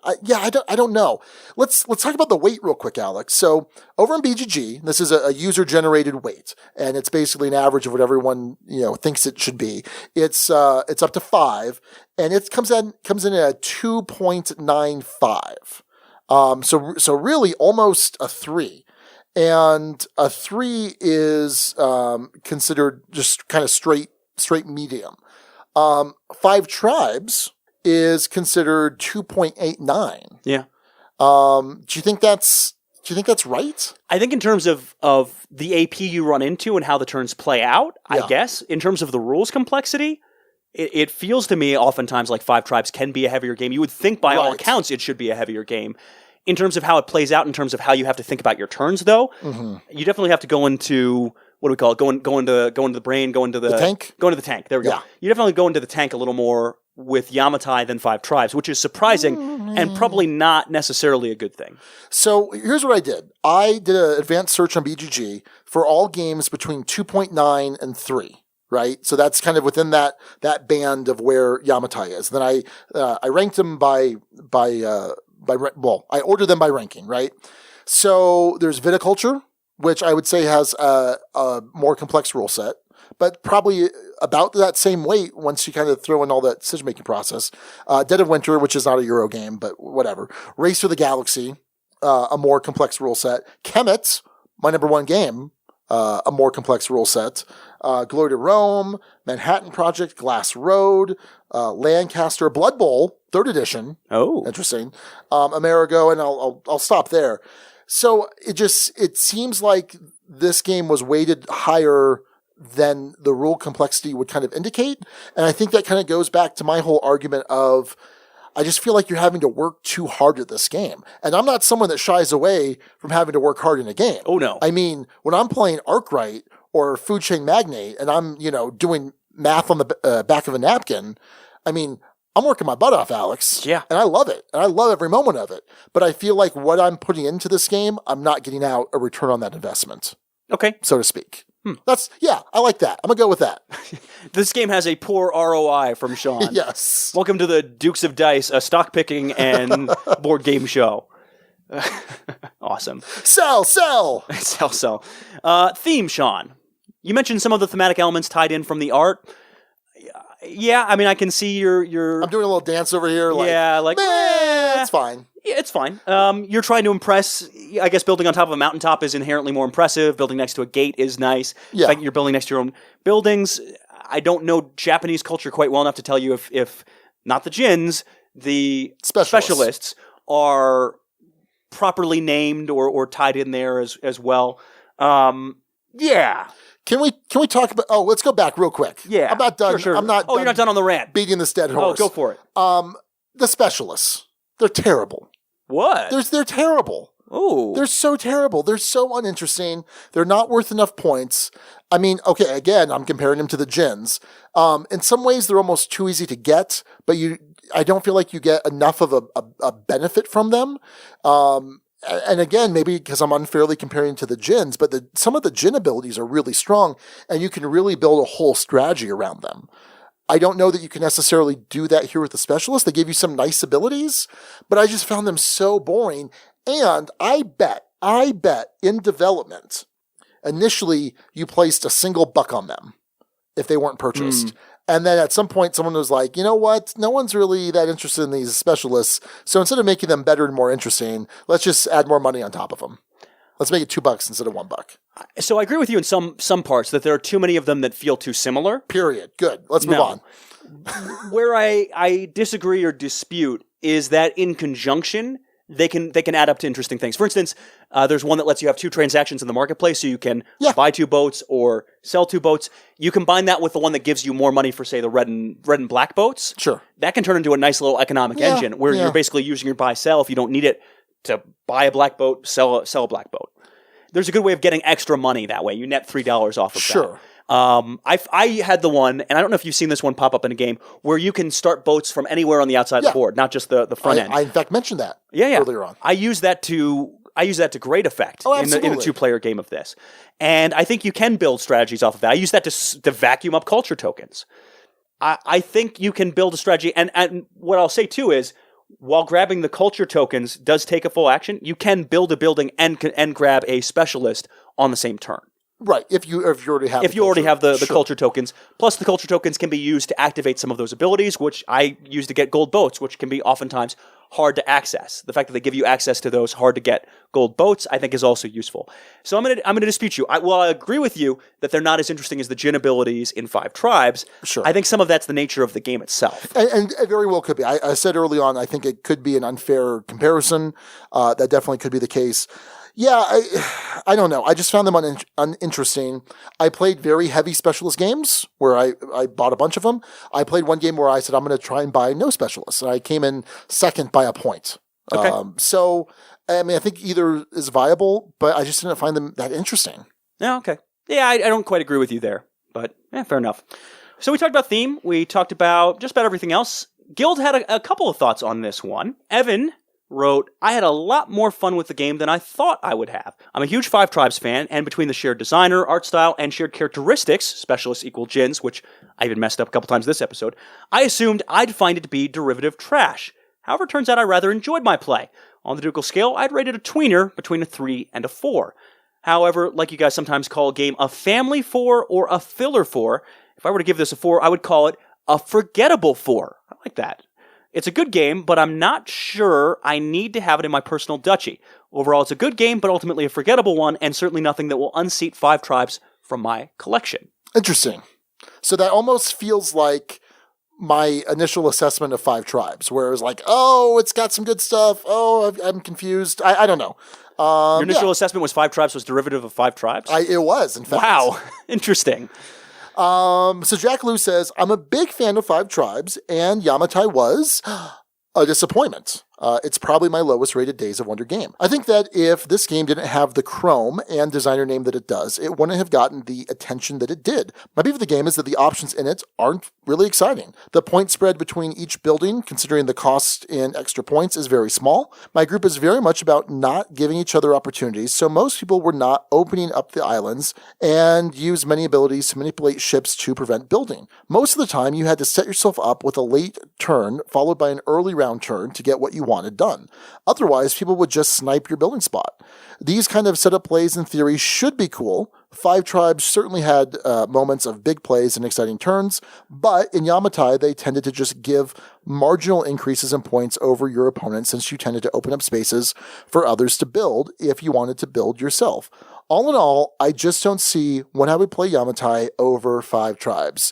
I don't know. Let's talk about the weight real quick, Alex. So over in BGG, this is a user-generated weight, and it's basically an average of what everyone thinks it should be. It's up to 5, and it comes in at 2.95. So really almost a 3. And a 3 is considered just kind of straight medium. 5 tribes is considered 2.89. Yeah. Do you think that's right? I think in terms of the AP you run into and how the turns play out, I guess, in terms of the rules complexity, it feels to me oftentimes like 5 tribes can be a heavier game. You would think by all accounts it should be a heavier game. In terms of how it plays out, in terms of how you have to think about your turns, though, you definitely have to go into, what do we call it? Go into the brain, go into the tank? Go into the tank. There we go. You definitely go into the tank a little more with Yamatai than 5 tribes, which is surprising and probably not necessarily a good thing. So here's what I did. I did an advanced search on BGG for all games between 2.9 and 3. Right, so that's kind of within that band of where Yamatai is. Then I ranked them I ordered them by ranking. Right, so there's Viticulture, which I would say has a more complex rule set, but probably about that same weight once you kind of throw in all that decision-making process. Dead of Winter, which is not a Euro game, but whatever. Race for the Galaxy, a more complex rule set. Kemet, my number 1 game, a more complex rule set. Glory to Rome, Manhattan Project, Glass Road, Lancaster, Blood Bowl, 3rd edition. Oh. Interesting. Amerigo, and I'll stop there. So it seems like this game was weighted higher than the rule complexity would kind of indicate. And I think that kind of goes back to my whole argument of, I just feel like you're having to work too hard at this game. And I'm not someone that shies away from having to work hard in a game. Oh, no. I mean, when I'm playing Arkwright or Food Chain Magnate and I'm, doing math on the back of a napkin, I mean, I'm working my butt off, Alex. Yeah. And I love it. And I love every moment of it. But I feel like what I'm putting into this game, I'm not getting out a return on that investment. Okay. So to speak. I like that. I'm going to go with that. This game has a poor ROI from Sean. Yes. Welcome to the Dukes of Dice, a stock picking and board game show. Awesome. Sell. Sell. Theme, Sean. You mentioned some of the thematic elements tied in from the art. Yeah, I mean, I can see your... I'm doing a little dance over here. It's fine. Yeah, it's fine. You're trying to impress. I guess building on top of a mountaintop is inherently more impressive. Building next to a gate is nice. Yeah. The fact that you're building next to your own buildings. I don't know Japanese culture quite well enough to tell you if not the djinns, the specialists are properly named or tied in there as well. Yeah. Can we talk about? Oh, let's go back real quick. Yeah, I'm not done. Sure. I'm not. Oh, you're not done on the rant. Beating this dead horse. Oh, go for it. The specialists. They're terrible. What? They're terrible. Oh. They're so terrible. They're so uninteresting. They're not worth enough points. I mean, okay, again, I'm comparing them to the djinns. In some ways, they're almost too easy to get, but I don't feel like you get enough of a benefit from them. And again, maybe because I'm unfairly comparing to the djinns, but some of the djinn abilities are really strong, and you can really build a whole strategy around them. I don't know that you can necessarily do that here with the specialists. They give you some nice abilities, but I just found them so boring. And I bet in development, initially you placed a single buck on them if they weren't purchased. And then at some point, someone was like, you know what? No one's really that interested in these specialists. So instead of making them better and more interesting, let's just add more money on top of them. Let's make it $2 instead of $1. So I agree with you in some parts that there are too many of them that feel too similar. Period. Good. Let's move on. Where I disagree or dispute is that in conjunction, they can add up to interesting things. For instance, there's one that lets you have 2 transactions in the marketplace, so you can buy 2 boats or sell 2 boats. You combine that with the one that gives you more money for, say, the red and black boats. Sure. That can turn into a nice little economic engine where you're basically using your buy-sell if you don't need it to buy a black boat, sell a black boat. There's a good way of getting extra money that way. You net $3 off of that. I had the one, and I don't know if you've seen this one pop up in a game, where you can start boats from anywhere on the outside of the board, not just the front end. I in fact mentioned that earlier on. I use that to great effect in the 2-player game of this. And I think you can build strategies off of that. I use that to vacuum up culture tokens. I think you can build a strategy, and what I'll say too is, while grabbing the culture tokens does take a full action, you can build a building and grab a specialist on the same turn. Right, if you already have the culture tokens. Plus, the culture tokens can be used to activate some of those abilities, which I use to get gold boats, which can be oftentimes hard to access. The fact that they give you access to those hard to get gold boats, I think, is also useful. So I'm gonna dispute you. I agree with you that they're not as interesting as the Djinn abilities in Five Tribes. Sure. I think some of that's the nature of the game itself. And it very well could be. I said early on, I think it could be an unfair comparison. That definitely could be the case. Yeah, I don't know. I just found them uninteresting. I played very heavy specialist games where I bought a bunch of them. I played one game where I said, I'm going to try and buy no specialists. And I came in second by a point. Okay. So, I mean, I think either is viable, but I just didn't find them that interesting. Yeah, okay. Yeah, I don't quite agree with you there, but fair enough. So we talked about theme. We talked about just about everything else. Guild had a couple of thoughts on this one. Evan wrote, I had a lot more fun with the game than I thought I would have. I'm a huge Five Tribes fan, and between the shared designer, art style, and shared characteristics, specialists equal Djinns, which I even messed up a couple times this episode, I assumed I'd find it to be derivative trash. However, it turns out I rather enjoyed my play. On the Ducal scale, I'd rate it a tweener between a 3 and a 4. However, like you guys sometimes call a game a family 4 or a filler 4, if I were to give this a 4, I would call it a forgettable 4. I like that. It's a good game, but I'm not sure I need to have it in my personal duchy. Overall, it's a good game, but ultimately a forgettable one, and certainly nothing that will unseat Five Tribes from my collection. Interesting. So that almost feels like my initial assessment of Five Tribes, where it was like, oh, it's got some good stuff. Oh, I'm confused. I don't know. Your initial assessment was Five Tribes was derivative of Five Tribes? It was, in fact. Wow. Interesting. So Jack Lou says, I'm a big fan of Five Tribes, and Yamatai was a disappointment. It's probably my lowest rated Days of Wonder game. I think that if this game didn't have the Chrome and designer name that it does, it wouldn't have gotten the attention that it did. My beef with the game is that the options in it aren't really exciting. The point spread between each building, considering the cost in extra points, is very small. My group is very much about not giving each other opportunities, so most people were not opening up the islands and use many abilities to manipulate ships to prevent building. Most of the time, you had to set yourself up with a late turn, followed by an early round turn to get what you wanted done. Otherwise, people would just snipe your building spot. These kind of setup plays in theory should be cool. Five Tribes certainly had moments of big plays and exciting turns, but in Yamatai, they tended to just give marginal increases in points over your opponent since you tended to open up spaces for others to build if you wanted to build yourself. All in all, I just don't see when I would play Yamatai over Five Tribes.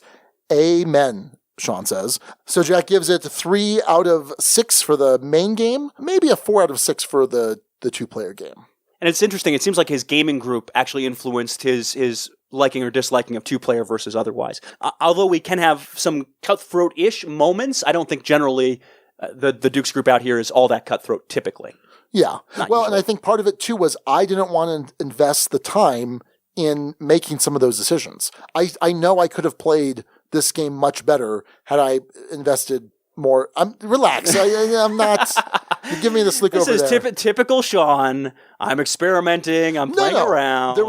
Amen, Sean says. So Jack gives it 3 out of 6 for the main game, maybe a 4 out of 6 for the two-player game. And it's interesting, it seems like his gaming group actually influenced his liking or disliking of two-player versus otherwise. Although we can have some cutthroat-ish moments, I don't think generally the Dukes group out here is all that cutthroat typically. Yeah. Not well, usually. And I think part of it too was I didn't want to invest the time in making some of those decisions. I know I could have played this game much better had I invested more. Relax. I'm not. You're giving me the slick over there. This is typical Sean. I'm experimenting. I'm playing around. There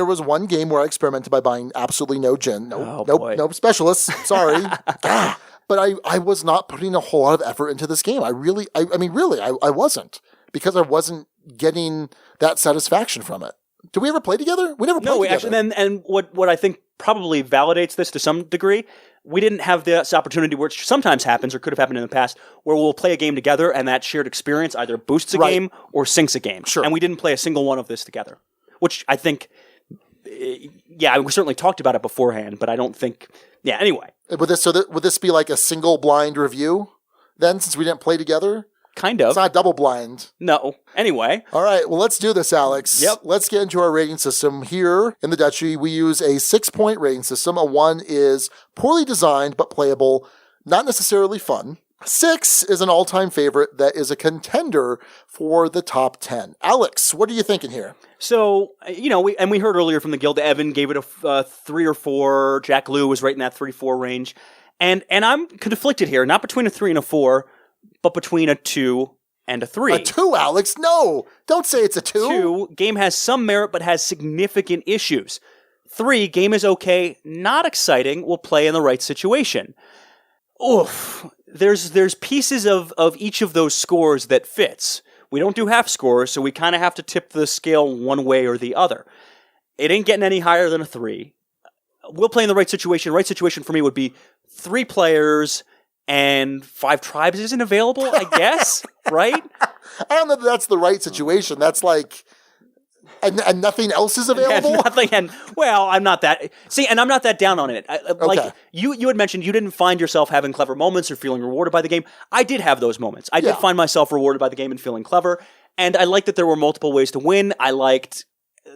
was one game where I experimented by buying absolutely no Djinn, no specialists. Sorry. But I was not putting a whole lot of effort into this game. I wasn't, because I wasn't getting that satisfaction from it. Did we ever play together? We never played together. No, actually, and what I think probably validates this to some degree, we didn't have this opportunity, which sometimes happens or could have happened in the past, where we'll play a game together and that shared experience either boosts a game or sinks a game. Sure. And we didn't play a single one of this together, which I think, we certainly talked about it beforehand, but I don't think, anyway. Would this be like a single blind review then, since we didn't play together? Kind of. It's not double blind. No. Anyway. All right. Well, let's do this, Alex. Yep. Let's get into our rating system. Here in the Duchy, we use a 6-point rating system. A 1 is poorly designed but playable, not necessarily fun. 6 is an all-time favorite that is a contender for the top 10. Alex, what are you thinking here? So, we heard earlier from the guild, Evan gave it a 3 or 4. Jack Lou was right in that 3-4 range. And I'm conflicted here, not between a 3 and a 4, but between a 2 and a 3. A 2, Alex? No! Don't say it's a 2. 2, game has some merit but has significant issues. 3, game is okay, not exciting, will play in the right situation. Oof. there's pieces of each of those scores that fits. We don't do half scores, so we kind of have to tip the scale one way or the other. It ain't getting any higher than a 3. We'll play in the right situation. Right situation for me would be 3 players and 5 tribes isn't available, I guess, right? I don't know that that's the right situation. That's like... And nothing else is available? I'm not that... See, and I'm not that down on it. Like, okay. You had mentioned you didn't find yourself having clever moments or feeling rewarded by the game. I did have those moments. I did find myself rewarded by the game and feeling clever, and I liked that there were multiple ways to win. I liked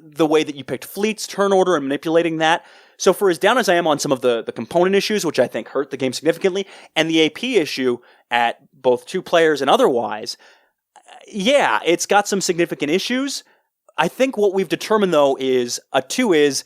the way that you picked fleets, turn order, and manipulating that. So for as down as I am on some of the component issues, which I think hurt the game significantly, and the AP issue at both 2 players and otherwise, it's got some significant issues. I think what we've determined, though, is a 2 is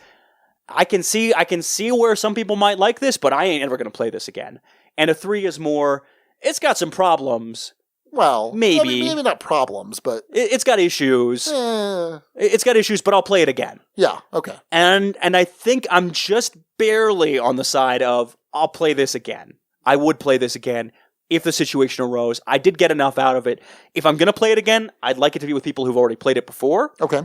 I can see where some people might like this, but I ain't ever going to play this again. And a 3 is more, it's got some problems. Well, maybe not problems, but it's got issues. It's got issues, but I'll play it again. Yeah, okay. And I think I'm just barely on the side of I'll play this again. I would play this again if the situation arose. I did get enough out of it. If I'm going to play it again, I'd like it to be with people who've already played it before. Okay.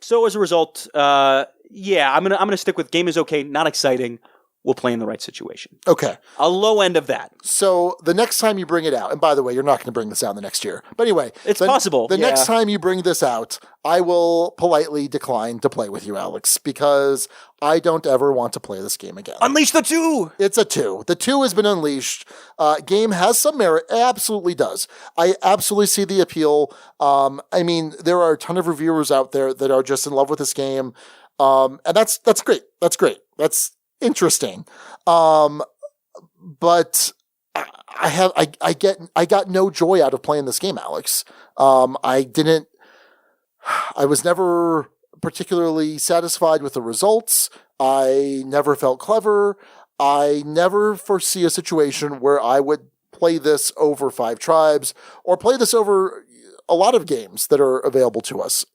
So as a result, I'm gonna stick with game is okay, not exciting. We'll play in the right situation. Okay. A low end of that. So the next time you bring it out, and by the way, you're not going to bring this out in the next year. But anyway. It's possible. The next time you bring this out, I will politely decline to play with you, Alex, because I don't ever want to play this game again. Unleash the 2! It's a 2. The 2 has been unleashed. Game has some merit. It absolutely does. I absolutely see the appeal. There are a ton of reviewers out there that are just in love with this game. And that's great. That's great. That's interesting. But I got no joy out of playing this game, Alex. I was never particularly satisfied with the results. I never felt clever. I never foresee a situation where I would play this over 5 tribes or play this over a lot of games that are available to us.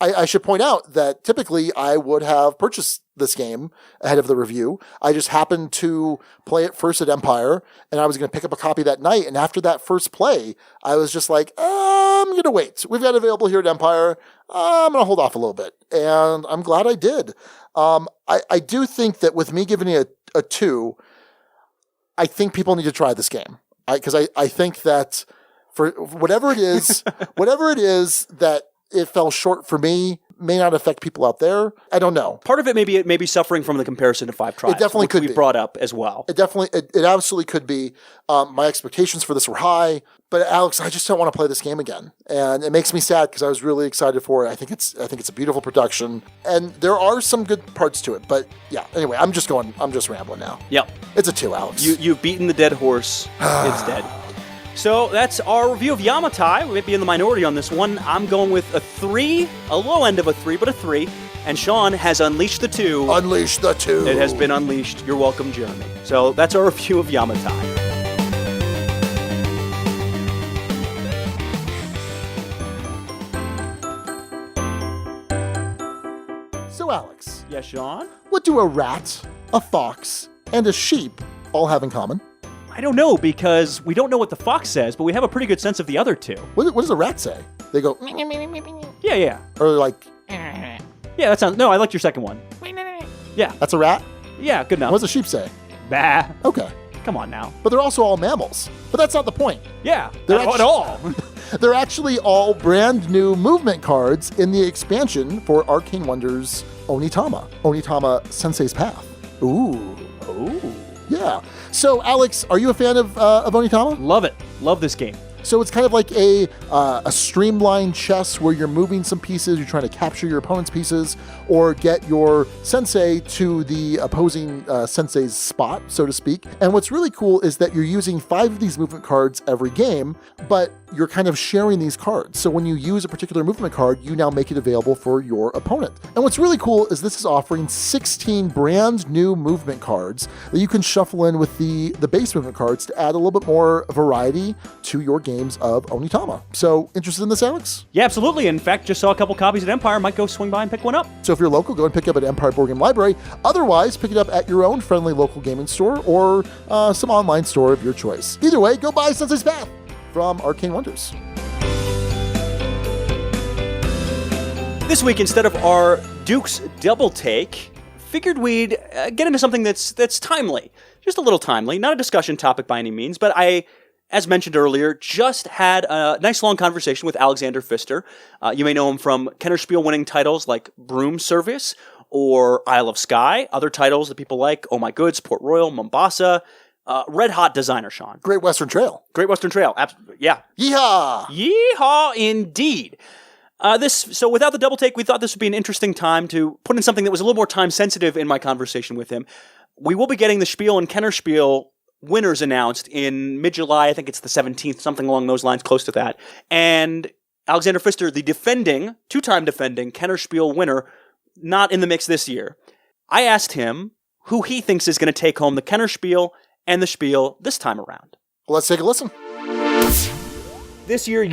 I should point out that typically I would have purchased this game ahead of the review. I just happened to play it first at Empire, and I was going to pick up a copy that night. And after that first play, I was just like, I'm going to wait. We've got it available here at Empire. I'm going to hold off a little bit. And I'm glad I did. I do think that with me giving it a 2, I think people need to try this game. Because I think that for whatever it is that it fell short for me, may not affect people out there. I don't know. Part of it may be suffering from the comparison to 5 tribes. It definitely could be. We brought up as well. It absolutely could be. My expectations for this were high, but Alex, I just don't want to play this game again, and it makes me sad because I was really excited for it. I think it's a beautiful production, and there are some good parts to it. But yeah, anyway, I'm just rambling now. Yep, it's a 2, Alex. You've beaten the dead horse. It's dead. So that's our review of Yamatai. We may be in the minority on this one. I'm going with a 3, a low end of a 3, but a 3. And Sean has unleashed the 2. Unleash the 2. It has been unleashed. You're welcome, Jeremy. So that's our review of Yamatai. So Alex. Yes, Sean? What do a rat, a fox, and a sheep all have in common? I don't know, because we don't know what the fox says, but we have a pretty good sense of the other 2. What does a rat say? They go... Yeah. Or like... Yeah, that sounds... No, I liked your second one. Yeah. That's a rat? Yeah, good enough. What does a sheep say? Bah. Okay. Come on now. But they're also all mammals. But that's not the point. Yeah, not at all. They're actually all brand new movement cards in the expansion for Arcane Wonders Onitama. Onitama Sensei's Path. Ooh. Yeah. So, Alex, are you a fan of Onitama? Love it. Love this game. So it's kind of like a streamlined chess where you're moving some pieces, you're trying to capture your opponent's pieces, or get your sensei to the opposing sensei's spot, so to speak. And what's really cool is that you're using 5 of these movement cards every game, but you're kind of sharing these cards. So when you use a particular movement card, you now make it available for your opponent. And what's really cool is this is offering 16 brand new movement cards that you can shuffle in with the base movement cards to add a little bit more variety to your game games of Onitama. So, interested in this, Alex? Yeah, absolutely. In fact, just saw a couple copies at Empire. Might go swing by and pick one up. So if you're local, go and pick it up at Empire Board Game Library. Otherwise, pick it up at your own friendly local gaming store or some online store of your choice. Either way, go buy Sensei's Path from Arcane Wonders. This week, instead of our Duke's Double Take, figured we'd get into something that's timely. Just a little timely. Not a discussion topic by any means, but I, as mentioned earlier, just had a nice long conversation with Alexander Pfister. You may know him from Kennerspiel winning titles like Broom Service or Isle of Skye, other titles that people like, Oh My Goods, Port Royal, Mombasa, red hot designer, Sean. Great Western Trail. Great Western Trail, yeah. Yeehaw! Yeehaw indeed. So without the double take, we thought this would be an interesting time to put in something that was a little more time sensitive in my conversation with him. We will be getting the Spiel and Kennerspiel winners announced in mid-July. I think it's the 17th, something along those lines, close to that. And Alexander Pfister, the two-time defending Kennerspiel winner, not in the mix this year. I asked him who he thinks is going to take home the Kennerspiel and the Spiel this time around. Well, let's take a listen. This year,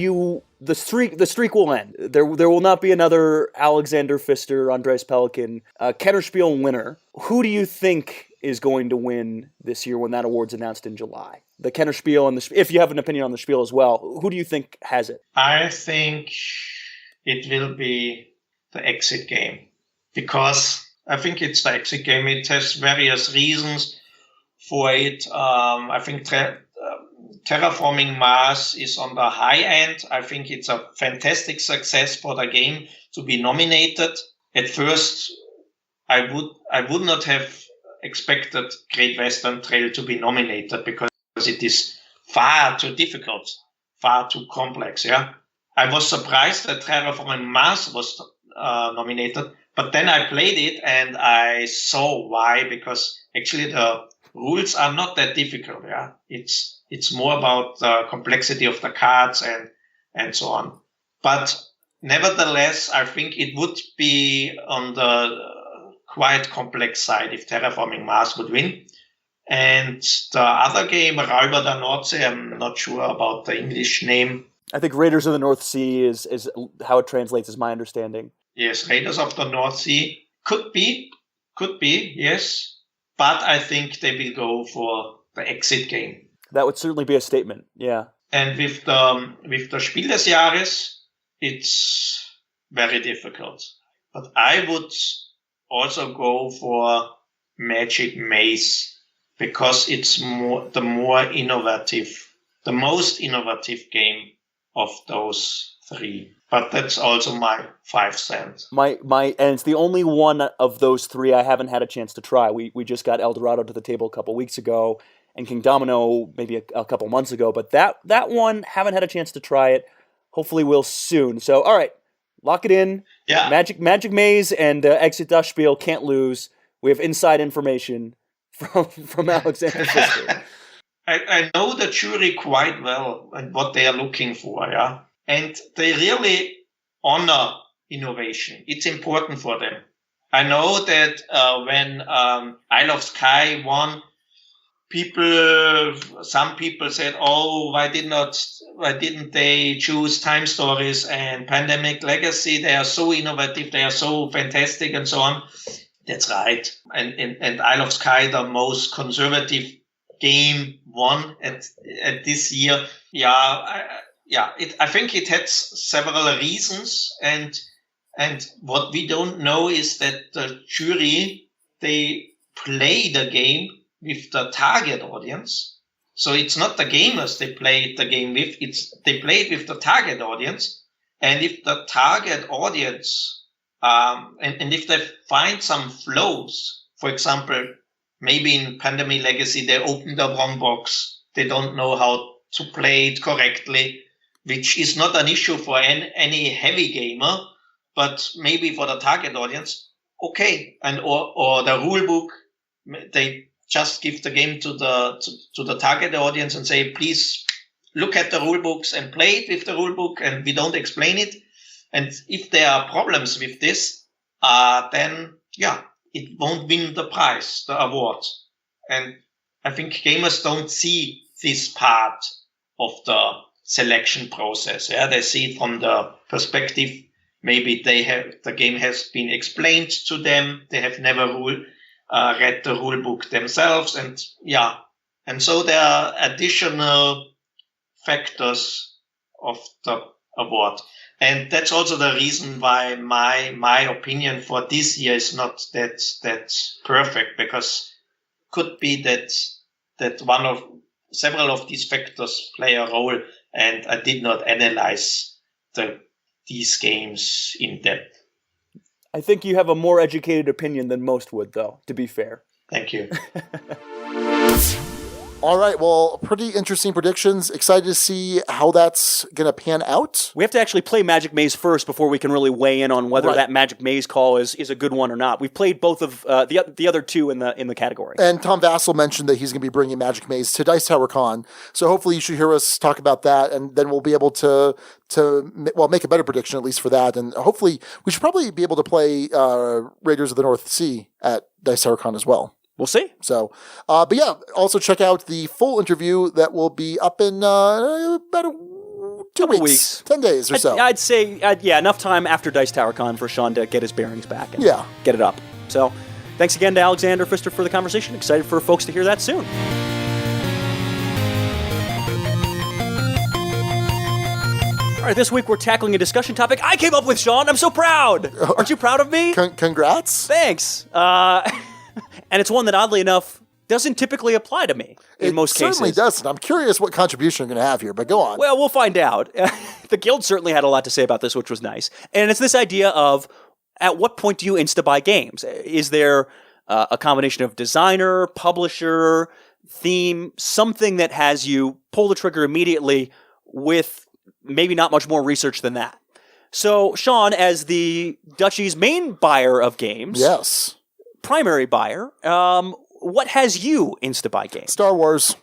the streak will end. There will not be another Alexander Pfister, Andres Pelikan, Kennerspiel winner. Who do you think is going to win this year when that award's announced in July? The Kennerspiel and if you have an opinion on the Spiel as well, who do you think has it? I think it will be the exit game, because I think it's the exit game. It has various reasons for it. I think Terraforming Mars is on the high end. I think it's a fantastic success for the game to be nominated. At first, I would not have expected Great Western Trail to be nominated, because it is far too difficult, far too complex. Yeah, I was surprised that Terraforming Mars was nominated, but then I played it and I saw why. Because actually the rules are not that difficult. Yeah, it's more about the complexity of the cards and so on. But nevertheless, I think it would be on the quite complex side if Terraforming Mars would win. And the other game, Räuber der Nordsee, I'm not sure about the English name. I think Raiders of the North Sea is how it translates, is my understanding. Yes, Raiders of the North Sea. Could be, yes. But I think they will go for the exit game. That would certainly be a statement, yeah. And with the Spiel des Jahres, it's very difficult. But I would also go for Magic Maze, because it's the most innovative game of those three. But that's also my 5 cents. And it's the only one of those three I haven't had a chance to try. We just got El Dorado to the table a couple weeks ago, and King Domino maybe a couple months ago. But that one, haven't had a chance to try it. Hopefully will soon. So, all right, lock it in. Yeah. Magic Maze and Exit das Spiel can't lose. We have inside information from Alexander Pfister. I know the jury quite well and what they are looking for, yeah. And they really honor innovation. It's important for them. I know that when Isle of Skye won, some people said, "Oh, why didn't they choose Time Stories and Pandemic Legacy? They are so innovative, they are so fantastic, and so on." That's right. And Isle of Skye, the most conservative game, won at this year. I think it had several reasons, and what we don't know is that the jury, they play the game with the target audience. So it's not the gamers they play the game with, they play it with the target audience. And if the target audience, and if they find some flows, for example, maybe in Pandemic Legacy, they open the wrong box, they don't know how to play it correctly, which is not an issue for any heavy gamer, but maybe for the target audience, okay. And or the rule book, they just give the game to the target audience and say, please look at the rule books and play it with the rule book, and we don't explain it. And if there are problems with this, then it won't win the prize, the award. And I think gamers don't see this part of the selection process. Yeah, they see it from the perspective. Maybe the game has been explained to them. They have never read the rule book themselves, and so there are additional factors of the award. And that's also the reason why my opinion for this year is not that perfect, because could be that one of several of these factors play a role, and I did not analyze these games in depth. I think you have a more educated opinion than most would, though, to be fair. Thank you. All right, well, pretty interesting predictions. Excited to see how that's going to pan out. We have to actually play Magic Maze first before we can really weigh in on whether that Magic Maze call is a good one or not. We've played both of the other two in the category. And Tom Vassell mentioned that he's going to be bringing Magic Maze to Dice Tower Con, so hopefully you should hear us talk about that, and then we'll be able to make a better prediction, at least for that, and hopefully we should probably be able to play Raiders of the North Sea at Dice Tower Con as well. We'll see. So, but yeah, also check out the full interview that will be up in about 2 weeks, 10 days or so. I'd say, enough time after Dice Tower Con for Sean to get his bearings back and get it up. So, thanks again to Alexander Pfister for the conversation. Excited for folks to hear that soon. All right, this week we're tackling a discussion topic I came up with, Sean. I'm so proud. Aren't you proud of me? Congrats. Thanks. And it's one that, oddly enough, doesn't typically apply to me in most cases. It certainly doesn't. I'm curious what contribution you're going to have here, but go on. Well, we'll find out. The Guild certainly had a lot to say about this, which was nice. And it's this idea of, at what point do you insta-buy games? Is there a combination of designer, publisher, theme, something that has you pull the trigger immediately with maybe not much more research than that? So, Sean, as the Duchy's main buyer of games... Yes. Primary buyer, what has you insta-buy games? Star Wars.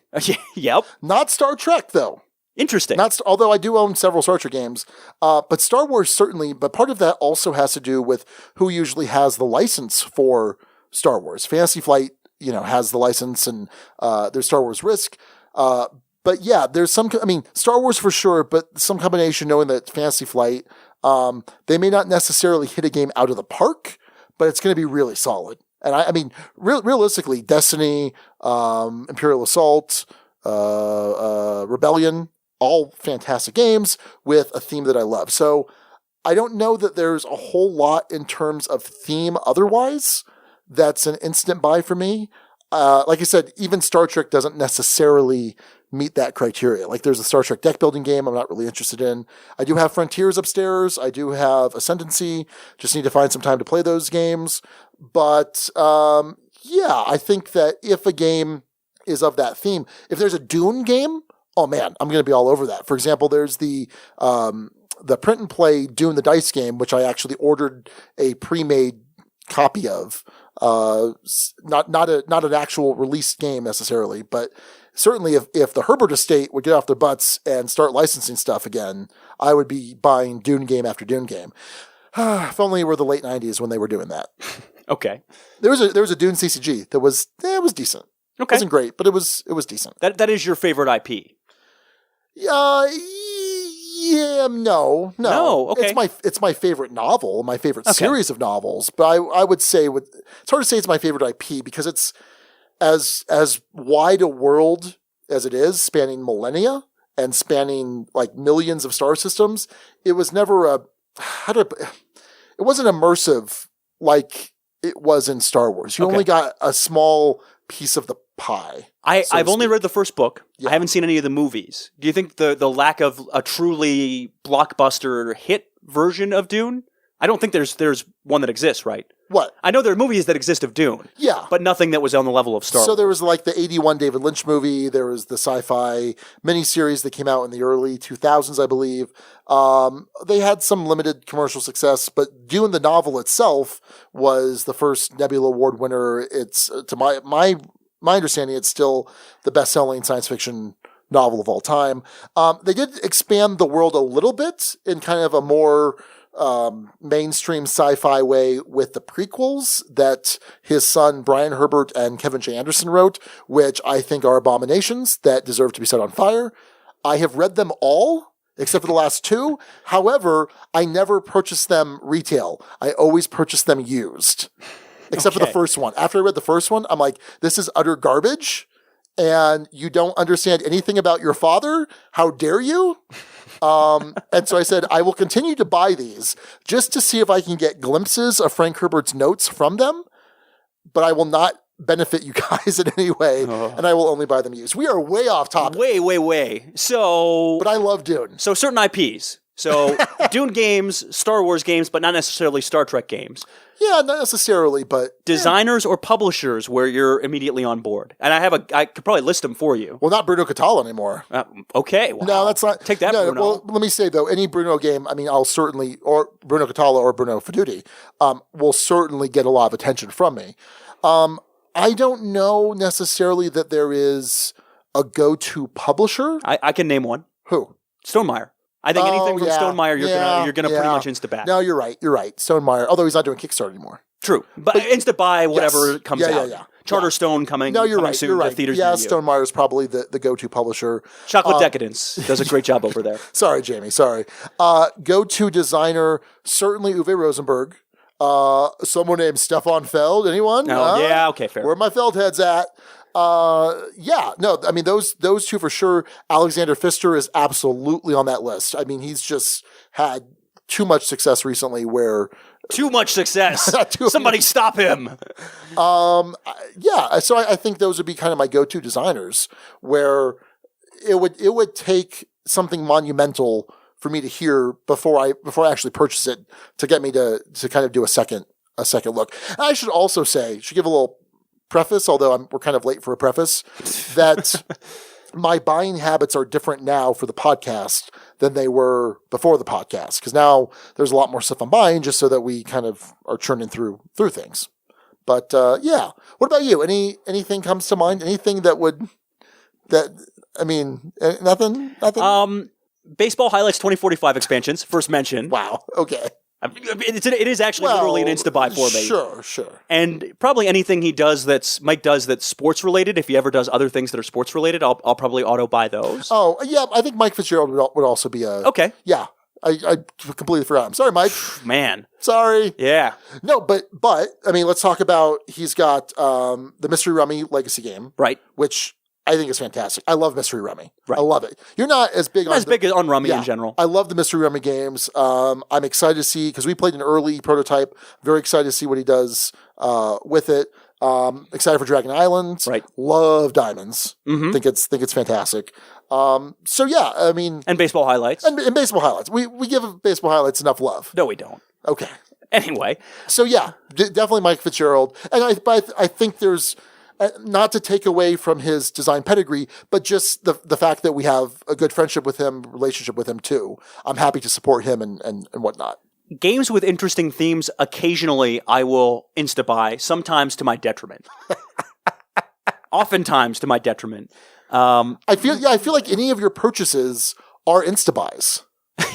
Yep. Not Star Trek, though. Interesting. Although I do own several Star Trek games, but Star Wars certainly, but part of that also has to do with who usually has the license for Star Wars. Fantasy Flight, has the license, and there's Star Wars Risk. But yeah, there's Star Wars for sure, but some combination knowing that Fantasy Flight, they may not necessarily hit a game out of the park, but it's going to be really solid. And realistically, Destiny, Imperial Assault, Rebellion, all fantastic games with a theme that I love. So I don't know that there's a whole lot in terms of theme otherwise that's an instant buy for me. Like I said, even Star Trek doesn't necessarily meet that criteria. Like there's a Star Trek deck building game I'm not really interested in. I do have Frontiers upstairs. I do have Ascendancy. Just need to find some time to play those games. But I think that if a game is of that theme, if there's a Dune game, oh man, I'm going to be all over that. For example, there's the print and play Dune the Dice game, which I actually ordered a pre-made copy of. Not an actual released game necessarily, but certainly if the Herbert estate would get off their butts and start licensing stuff again, I would be buying Dune game after Dune game. If only it were the late 90s when they were doing that. Okay. There was a Dune CCG that was decent. Okay. It wasn't great, but it was decent. That is your favorite IP. No. Okay. It's my favorite novel, my favorite series of novels. But I would say it's hard to say it's my favorite IP because it's as wide a world as it is, spanning millennia and spanning like millions of star systems. It was never it wasn't immersive like it was in Star Wars. You only got a small piece of the pie. I've only read the first book. Yeah. I haven't seen any of the movies. Do you think the lack of a truly blockbuster hit version of Dune? I don't think there's one that exists, right? What? I know there are movies that exist of Dune. Yeah. But nothing that was on the level of Star Wars. So there was like the 81 David Lynch movie. There was the sci-fi miniseries that came out in the early 2000s, I believe. They had some limited commercial success, but Dune the novel itself was the first Nebula Award winner. It's, to my understanding, it's still the best-selling science fiction novel of all time. They did expand the world a little bit in kind of a more mainstream sci-fi way with the prequels that his son Brian Herbert and Kevin J. Anderson wrote, which I think are abominations that deserve to be set on fire. I have read them all, except for the last 2. However, I never purchased them retail. I always purchased them used, except for the first one. After I read the first one, I'm like, this is utter garbage, and you don't understand anything about your father? How dare you? And so I said, I will continue to buy these just to see if I can get glimpses of Frank Herbert's notes from them, but I will not benefit you guys in any way, and I will only buy them used. We are way off topic. Way. So... But I love Dune. So certain IPs. So Dune games, Star Wars games, but not necessarily Star Trek games. Yeah, not necessarily, but... Designers or publishers where you're immediately on board. And I could probably list them for you. Well, not Bruno Catala anymore. Okay. Wow. No, that's not... Take that, Bruno. Well, let me say, though, any Bruno game, I mean, I'll certainly... Or Bruno Catala or Bruno Fedudi will certainly get a lot of attention from me. I don't know necessarily that there is a go-to publisher. I can name one. Who? Stonemaier. I think anything from Stonemaier, you're gonna pretty much insta-back. No, you're right. Stonemaier, although he's not doing Kickstarter anymore. True, but insta-buy whatever comes out. Yeah. Charterstone coming. No, you're right. Soon You're to right. theaters Yeah, near you. Stonemaier is probably the go-to publisher. Chocolate Decadence does a great job over there. Sorry, Jamie. Sorry. Go-to designer, certainly Uwe Rosenberg. Someone named Stefan Feld. Anyone? Yeah, okay, fair. Where are my Feld heads at? I mean, those 2 for sure. Alexander Pfister is absolutely on that list. I mean, he's just had too much success recently where... Too much success. Somebody stop him. So I think those would be kind of my go-to designers where it would take something monumental for me to hear before I actually purchase it to get me to kind of do a second look. And I should also say, give a little preface, although we're kind of late for a preface, that my buying habits are different now for the podcast than they were before the podcast. Because now there's a lot more stuff I'm buying just so that we kind of are churning through things. But what about you? Anything comes to mind? Anything nothing? Baseball Highlights 2045 expansions, first mention. Wow. Okay. It is actually literally an insta-buy for me. Sure. And probably anything Mike does that's sports related. If he ever does other things that are sports related, I'll probably auto buy those. Oh yeah, I think Mike Fitzgerald would also be a okay. Yeah, I completely forgot. I'm sorry, Mike. Man, sorry. Yeah. No, but I mean, let's talk about. He's got the Mystery Rummy Legacy game, right? Which I think is fantastic. I love Mystery Rummy. Right. I love it. You're not as big on Rummy in general. I love the Mystery Rummy games. I'm excited to see, because we played an early prototype, very excited to see what he does with it. Excited for Dragon Island. Right. Love Diamonds. Mm-hmm. Think it's fantastic. I mean. And Baseball Highlights. And Baseball Highlights. We give Baseball Highlights enough love. No, we don't. Okay. Anyway. So yeah, definitely Mike Fitzgerald. And I think there's, not to take away from his design pedigree, but just the fact that we have a good relationship with him too. I'm happy to support him and whatnot. Games with interesting themes, occasionally I will insta-buy, sometimes to my detriment. Oftentimes to my detriment. I feel like any of your purchases are insta-buys.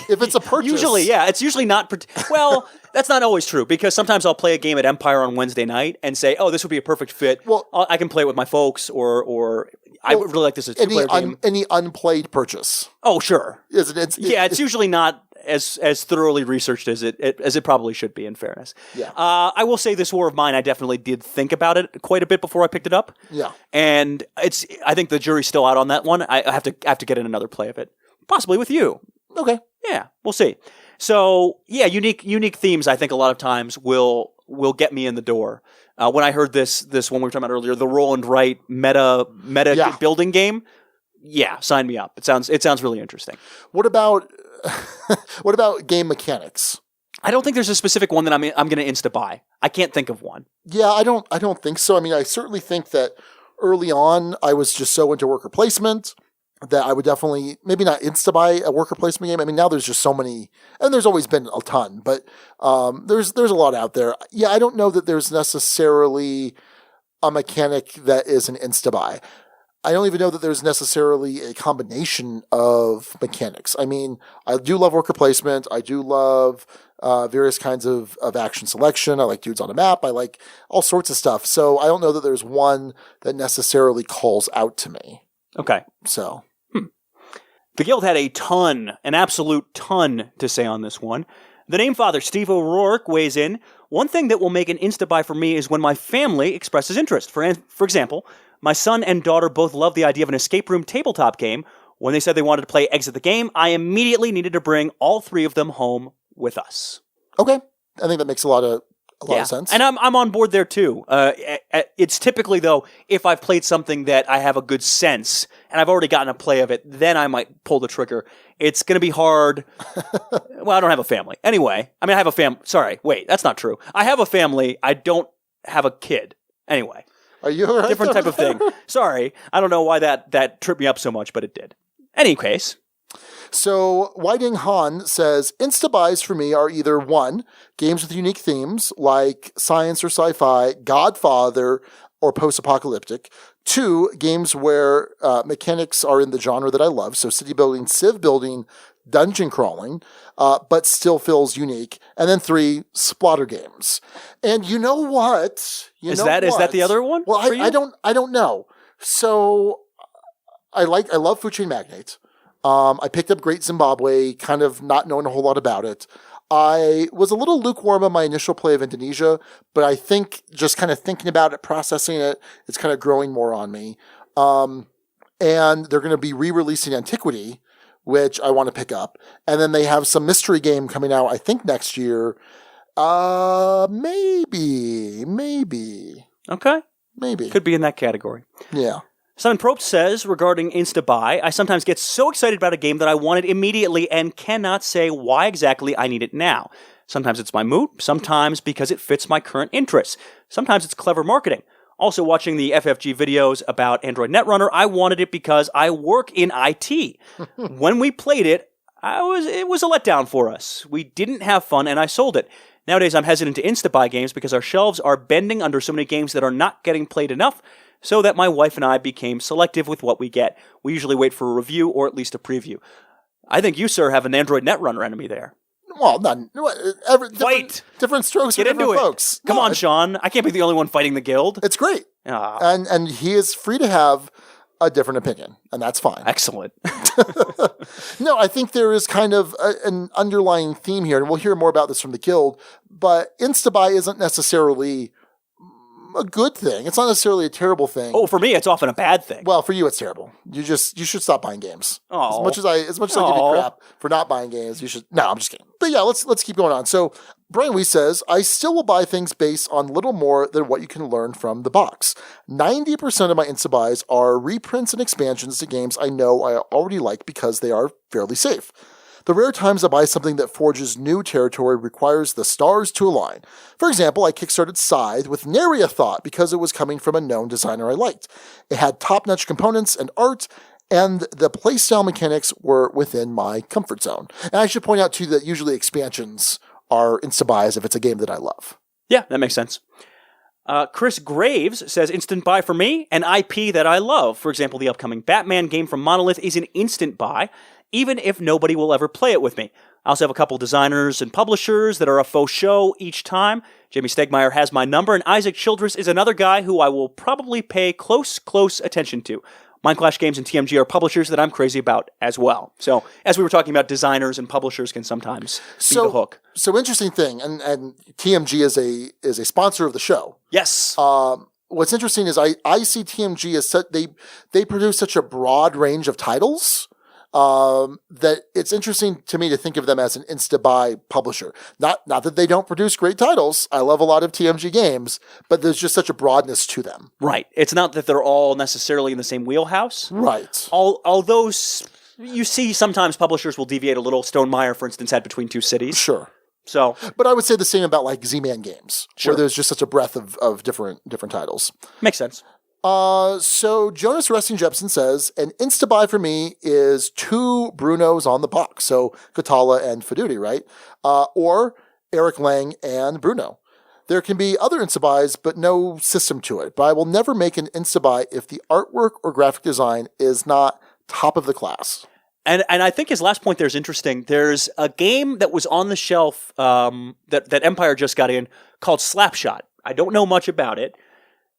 If it's a purchase. Usually, yeah. It's usually not... Well, that's not always true, because sometimes I'll play a game at Empire on Wednesday night and say, oh, this would be a perfect fit. Well, I can play it with my folks, or I would really like this as a two-player game. Any unplayed purchase. Oh, sure. It's usually not as thoroughly researched as it probably should be, in fairness. Yeah. I will say this War of Mine, I definitely did think about it quite a bit before I picked it up. Yeah. And I think the jury's still out on that one. I have to get in another play of it. Possibly with you. Okay. Yeah, we'll see. So, yeah, unique themes, I think a lot of times will get me in the door. When I heard this one we were talking about earlier, the Roland Wright meta building game, yeah, sign me up. It sounds really interesting. What about game mechanics? I don't think there's a specific one that I'm going to insta buy. I can't think of one. Yeah, I don't think so. I mean, I certainly think that early on I was just so into worker placement that I would definitely, maybe not insta-buy a worker placement game. I mean, now there's just so many, and there's always been a ton, but there's a lot out there. Yeah, I don't know that there's necessarily a mechanic that is an insta-buy. I don't even know that there's necessarily a combination of mechanics. I mean, I do love worker placement. I do love various kinds of action selection. I like dudes on a map. I like all sorts of stuff. So I don't know that there's one that necessarily calls out to me. Okay. So... The Guild had an absolute ton to say on this one. The name father, Steve O'Rourke, weighs in. One thing that will make an insta-buy for me is when my family expresses interest. For example, my son and daughter both love the idea of an escape room tabletop game. When they said they wanted to play Exit the Game, I immediately needed to bring all three of them home with us. Okay. I think that makes a lot of sense. And I'm on board there too. It's typically, though, if I've played something that I have a good sense and I've already gotten a play of it, then I might pull the trigger. It's going to be hard. Well, I don't have a family. Anyway, I mean, I have a family. Sorry, wait, that's not true. I have a family. I don't have a kid. Anyway. Are you all right? Different type of thing. Sorry. I don't know why that tripped me up so much, but it did. Any case. So, Whiting Han says, insta-buys for me are either 1, games with unique themes, like science or sci-fi, Godfather, or post-apocalyptic. 2, games where mechanics are in the genre that I love, so city building, civ building, dungeon crawling, but still feels unique. And then 3, splatter games. And you know what? Is that the other one? Well, I don't know. So, I love Food Chain Magnate. I picked up Great Zimbabwe, kind of not knowing a whole lot about it. I was a little lukewarm on my initial play of Indonesia, but I think just kind of thinking about it, processing it, it's kind of growing more on me. And they're going to be re-releasing Antiquity, which I want to pick up. And then they have some mystery game coming out, I think, next year. Maybe. Okay. Maybe. Could be in that category. Yeah. Simon Probst says, regarding insta-buy, I sometimes get so excited about a game that I want it immediately and cannot say why exactly I need it now. Sometimes it's my mood, sometimes because it fits my current interests. Sometimes it's clever marketing. Also, watching the FFG videos about Android Netrunner, I wanted it because I work in IT. When we played it, it was a letdown for us. We didn't have fun and I sold it. Nowadays, I'm hesitant to insta-buy games because our shelves are bending under so many games that are not getting played enough, so that my wife and I became selective with what we get. We usually wait for a review or at least a preview. I think you, sir, have an Android Netrunner enemy there. Well, different strokes for different folks. Come on, Sean. I can't be the only one fighting the guild. It's great. And he is free to have a different opinion, and that's fine. Excellent. No, I think there is kind of an underlying theme here, and we'll hear more about this from the guild, but insta-buy isn't necessarily a good thing. It's not necessarily a terrible thing. Oh, for me, it's often a bad thing. Well, for you, it's terrible. You should stop buying games. Oh. As much as I give you crap for not buying games, you should. No, I'm just kidding. But yeah, let's keep going on. So Brian Weiss says, I still will buy things based on little more than what you can learn from the box. 90% of my insta-buys are reprints and expansions to games I know I already like because they are fairly safe. The rare times I buy something that forges new territory requires the stars to align. For example, I kickstarted Scythe with nary a thought because it was coming from a known designer I liked. It had top-notch components and art, and the playstyle mechanics were within my comfort zone. And I should point out, too, that usually expansions are insta-buys if it's a game that I love. Yeah, that makes sense. Chris Graves says, instant buy for me, an IP that I love. For example, the upcoming Batman game from Monolith is an instant buy, even if nobody will ever play it with me. I also have a couple designers and publishers that are a faux show each time. Jamie Stegmaier has my number, and Isaac Childress is another guy who I will probably pay close attention to. Mindclash Games and TMG are publishers that I'm crazy about as well. So, as we were talking about, designers and publishers can sometimes be the hook. So, interesting thing, and TMG is a sponsor of the show. Yes. What's interesting is I see TMG as they produce such a broad range of titles that it's interesting to me to think of them as an insta-buy publisher. Not that they don't produce great titles. I love a lot of TMG games, but there's just such a broadness to them. Right. It's not that they're all necessarily in the same wheelhouse. Right. Although you see sometimes publishers will deviate a little. Stone Meyer, for instance, had Between Two Cities. Sure. So, but I would say the same about like Z-Man Games, sure, where there's just such a breadth of different titles. Makes sense. So Jonas Resting Jepson says, an insta-buy for me is 2 Brunos on the box. So Katala and Feudal, right? Or Eric Lang and Bruno. There can be other insta-buys, but no system to it. But I will never make an insta-buy if the artwork or graphic design is not top of the class. And I think his last point there is interesting. There's a game that was on the shelf that Empire just got in called Slapshot. I don't know much about it.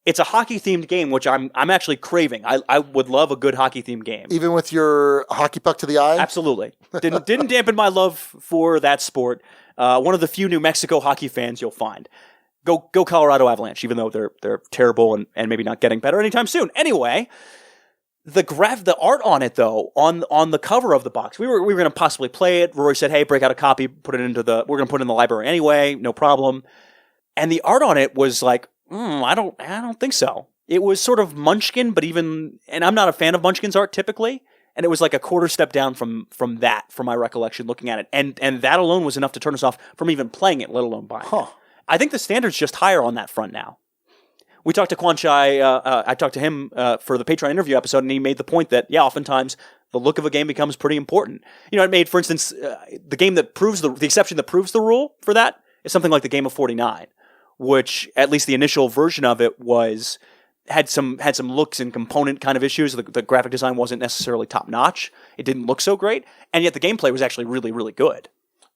It's a hockey-themed game, which I'm actually craving. I would love a good hockey-themed game. Even with your hockey puck to the eye? Absolutely. Didn't dampen my love for that sport. One of the few New Mexico hockey fans you'll find. Go Colorado Avalanche, even though they're terrible and maybe not getting better anytime soon. Anyway, the art on it though, on the cover of the box, we were going to possibly play it. Rory said, "Hey, break out a copy, we're going to put it in the library anyway, no problem." And the art on it was like, I don't think so. It was sort of Munchkin, and I'm not a fan of Munchkin's art typically, and it was like a quarter step down from my recollection looking at it, and that alone was enough to turn us off from even playing it, let alone buying it. I think the standard's just higher on that front now. We talked to Quan Chai, I talked to him for the Patreon interview episode, and he made the point that, oftentimes the look of a game becomes pretty important. It made, for instance, the game that proves the exception that proves the rule for that is something like the Game of 49. Which, at least the initial version of it, had some looks and component kind of issues. The graphic design wasn't necessarily top notch. It didn't look so great, and yet the gameplay was actually really, really good.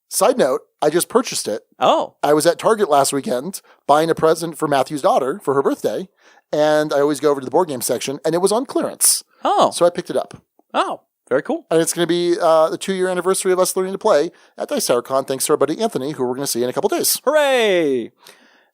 Side note, I just purchased it. Oh. I was at Target last weekend buying a present for Matthew's daughter for her birthday, and I always go over to the board game section, and it was on clearance. Oh. So I picked it up. Oh, very cool. And it's going to be the 2-year anniversary of us learning to play at DiceTowerCon, thanks to our buddy Anthony, who we're going to see in a couple days. Hooray!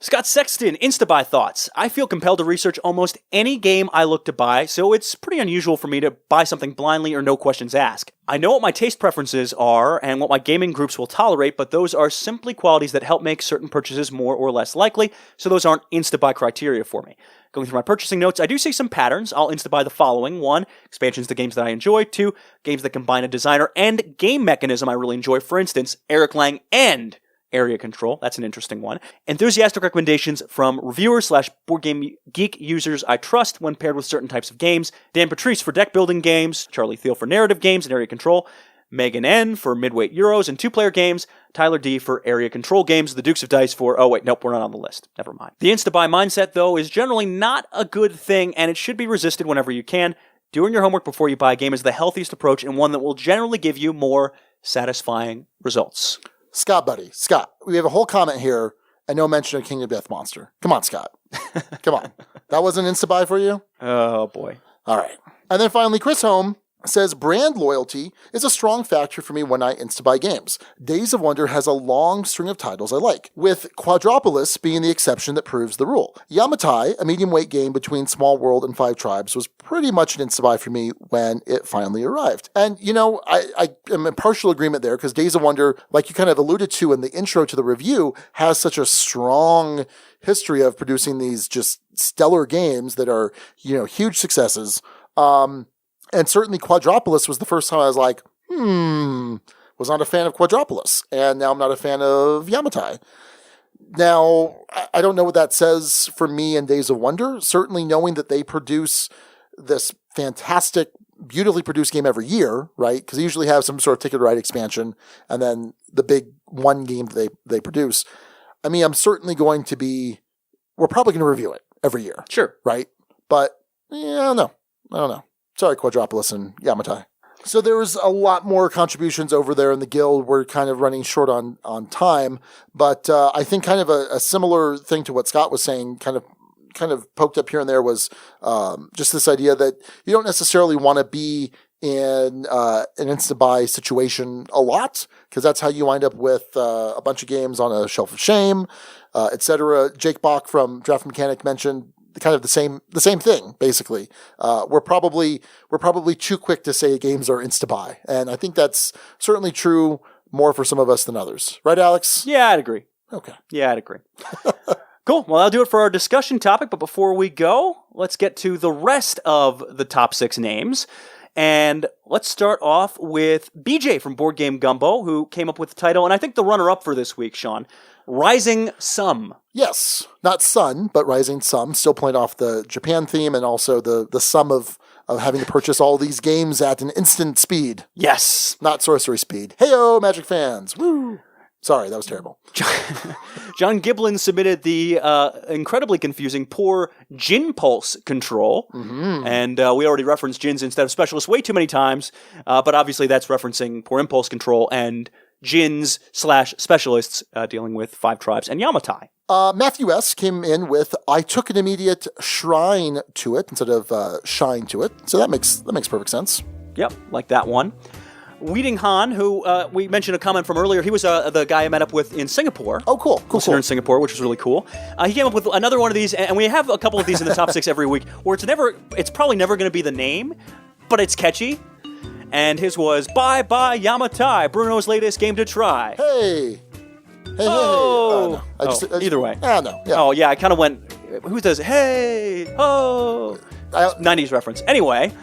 Scott Sexton, insta-buy thoughts. I feel compelled to research almost any game I look to buy, so it's pretty unusual for me to buy something blindly or no questions asked. I know what my taste preferences are and what my gaming groups will tolerate, but those are simply qualities that help make certain purchases more or less likely, so those aren't insta-buy criteria for me. Going through my purchasing notes, I do see some patterns. I'll insta-buy the following. 1, expansions to games that I enjoy. 2, games that combine a designer and game mechanism I really enjoy. For instance, Eric Lang and Area Control. That's an interesting one. Enthusiastic recommendations from reviewers/board game geek users I trust when paired with certain types of games. Dan Patrice for deck building games. Charlie Thiel for narrative games and Area Control. Megan N for midweight Euros and 2-player games. Tyler D for Area Control games. The Dukes of Dice for, we're not on the list. Never mind. The insta-buy mindset, though, is generally not a good thing, and it should be resisted whenever you can. Doing your homework before you buy a game is the healthiest approach and one that will generally give you more satisfying results. Scott, we have a whole comment here and no mention of King of Death Monster. Come on, Scott. Come on. That wasn't insta-buy for you? Oh, boy. All right. And then finally, Chris Holm says, brand loyalty is a strong factor for me when I insta-buy games. Days of Wonder has a long string of titles I like, with Quadropolis being the exception that proves the rule. Yamatai, a medium-weight game between Small World and 5 Tribes, was pretty much an insta-buy for me when it finally arrived. And, I am in partial agreement there, because Days of Wonder, like you kind of alluded to in the intro to the review, has such a strong history of producing these just stellar games that are, huge successes. And certainly Quadropolis was the first time I was like, was not a fan of Quadropolis. And now I'm not a fan of Yamatai. Now, I don't know what that says for me in Days of Wonder. Certainly knowing that they produce this fantastic, beautifully produced game every year, right? Because they usually have some sort of ticket ride expansion and then the big one game they produce. I mean, I'm certainly we're probably going to review it every year. Sure. Right? But, I don't know. Sorry, Quadropolis and Yamatai. So there was a lot more contributions over there in the guild. We're kind of running short on time, but I think kind of a similar thing to what Scott was saying, kind of poked up here and there, was just this idea that you don't necessarily want to be in an insta-buy situation a lot, because that's how you wind up with a bunch of games on a shelf of shame, etc. Jake Bach from Draft Mechanic mentioned kind of the same thing, basically. We're probably too quick to say games are insta-buy. And I think that's certainly true more for some of us than others. Right, Alex? Yeah, I'd agree. Okay. Yeah, I'd agree. Cool. Well, that'll do it for our discussion topic. But before we go, let's get to the rest of the top 6 names. And let's start off with BJ from Board Game Gumbo, who came up with the title, and I think the runner-up for this week, Sean, Rising Sum. Yes, not Sun, but Rising Sum, still playing off the Japan theme and also the sum of having to purchase all these games at an instant speed. Yes. Not sorcery speed. Hey-o, Magic fans. Woo! Sorry, that was terrible. John Giblin submitted the incredibly confusing poor Djinn Pulse control. Mm-hmm. And we already referenced Djinns instead of specialists way too many times. But obviously that's referencing poor impulse control and Djinns/specialists dealing with 5 Tribes and Yamatai. Matthew S. came in with, I took an immediate shrine to it instead of shine to it. So that makes perfect sense. Yep, like that one. Weeding Han, who we mentioned a comment from earlier, he was the guy I met up with in Singapore. Oh, cool. In Singapore, which was really cool. He came up with another one of these, and we have a couple of these in the top 6 every week, where it's probably never going to be the name, but it's catchy. And his was, Bye Bye Yamatai, Bruno's latest game to try. Hey. Oh. No. Either way. No. Yeah. Oh, yeah, I kind of went, who does, hey, oh. 90s reference. Anyway.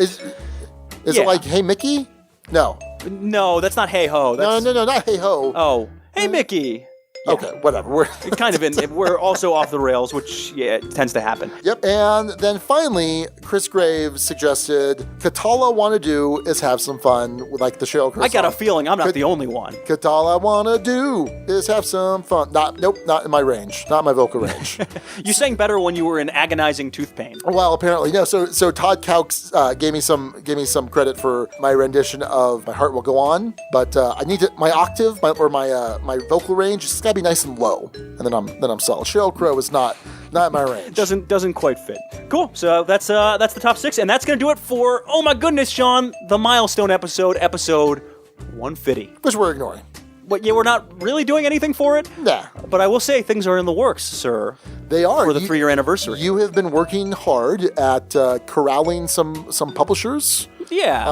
Is it like, hey, Mickey? No. No, that's not hey ho. No, not hey ho. Oh, hey, Mickey. Yeah. Okay, whatever. We're kind of we're also off the rails, which tends to happen. Yep, and then finally, Chris Graves suggested Katala Wanna Do is have some fun with like the Sheryl Crow I got a feeling I'm not the only one. Katala Wanna Do is have some fun. Not in my range, not my vocal range. You sang better when you were in agonizing tooth pain. Well, apparently, no. So Todd Cowks gave me some credit for my rendition of My Heart Will Go On, but I need my octave my vocal range is gotta be nice and low, and then I'm solid. Sheryl Crow is not in my range. Doesn't quite fit. Cool. So that's the top 6, and that's gonna do it for, oh my goodness, Sean, the milestone episode 150, which we're ignoring. But yeah, we're not really doing anything for it. Nah. But I will say things are in the works, sir. They are for the 3-year anniversary. You have been working hard at corralling some publishers. Yeah.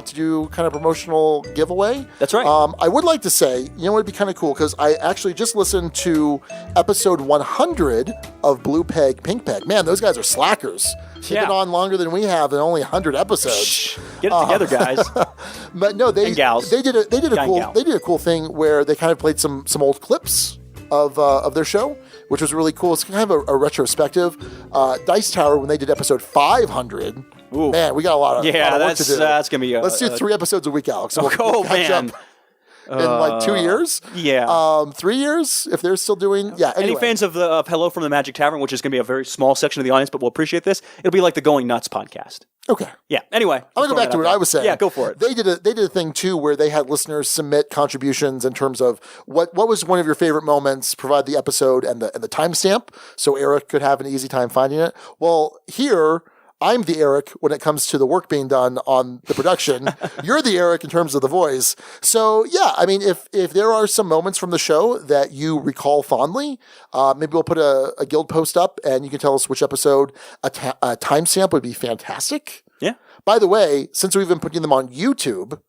To do kind of promotional giveaway. That's right. I would like to say, you know what would be kind of cool, because I actually just listened to episode 100 of Blue Peg, Pink Peg. Man, those guys are slackers. They've been on longer than we have, and only 100 episodes. Shh. Get it together, guys. But no, they did a cool thing where they kind of played some old clips of their show, which was really cool. It's kind of a retrospective. Dice Tower, when they did episode 500. Ooh. Man, we got a lot of work to do. That's gonna be. Let's do 3 episodes a week, Alex. We'll catch man. up in like 2 years. Yeah. 3 years if they're still doing. Yeah. Anyway. Any fans of Hello from the Magic Tavern, which is gonna be a very small section of the audience, but we'll appreciate this. It'll be like the Going Nuts podcast. Okay. Yeah. Anyway, I'm gonna go back to what I was saying. Yeah, go for it. They did a thing too where they had listeners submit contributions in terms of what was one of your favorite moments, provide the episode and the timestamp, so Eric could have an easy time finding it. Well, here I'm the Eric when it comes to the work being done on the production. You're the Eric in terms of the voice. So yeah, I mean, if there are some moments from the show that you recall fondly, maybe we'll put a guild post up and you can tell us which episode. A timestamp would be fantastic. Yeah. By the way, since we've been putting them on YouTube,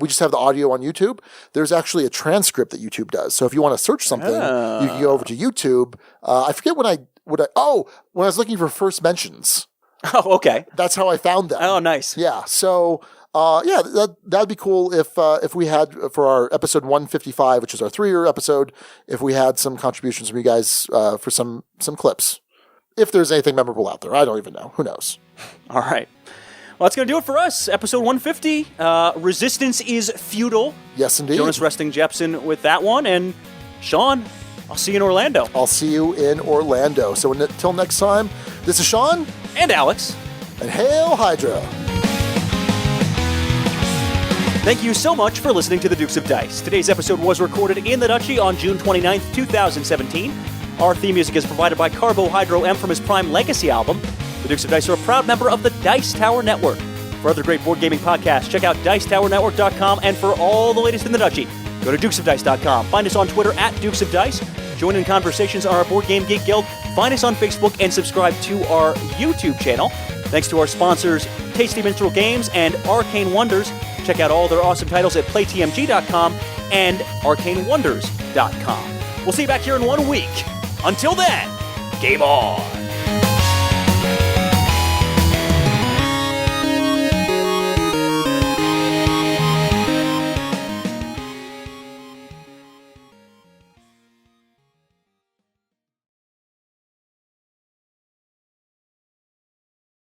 we just have the audio on YouTube. There's actually a transcript that YouTube does. So if you want to search something, you can go over to YouTube. I forget when I was looking for first mentions. Oh, okay. That's how I found them. Oh, nice. Yeah. So, that'd be cool if we had for our episode 155, which is our 3-year episode, if we had some contributions from you guys for some clips. If there's anything memorable out there, I don't even know. Who knows? All right. Well, that's going to do it for us. Episode 150. Resistance is Feudal. Yes, indeed. Jonas Resting Jepsen with that one, and Sean, I'll see you in Orlando. I'll see you in Orlando. So until next time, this is Sean. And Alex. And Hail Hydra. Thank you so much for listening to The Dukes of Dice. Today's episode was recorded in the Duchy on June 29th, 2017. Our theme music is provided by Carbohydro M from his Prime Legacy album. The Dukes of Dice are a proud member of the Dice Tower Network. For other great board gaming podcasts, check out DicetowerNetwork.com, and for all the latest in the Duchy, go to DukesOfDice.com. Find us on Twitter at Dukes of Dice. Join in conversations on our Board Game Geek Guild. Find us on Facebook and subscribe to our YouTube channel. Thanks to our sponsors, Tasty Minstrel Games and Arcane Wonders. Check out all their awesome titles at PlayTMG.com and ArcaneWonders.com. We'll see you back here in 1 week. Until then, game on!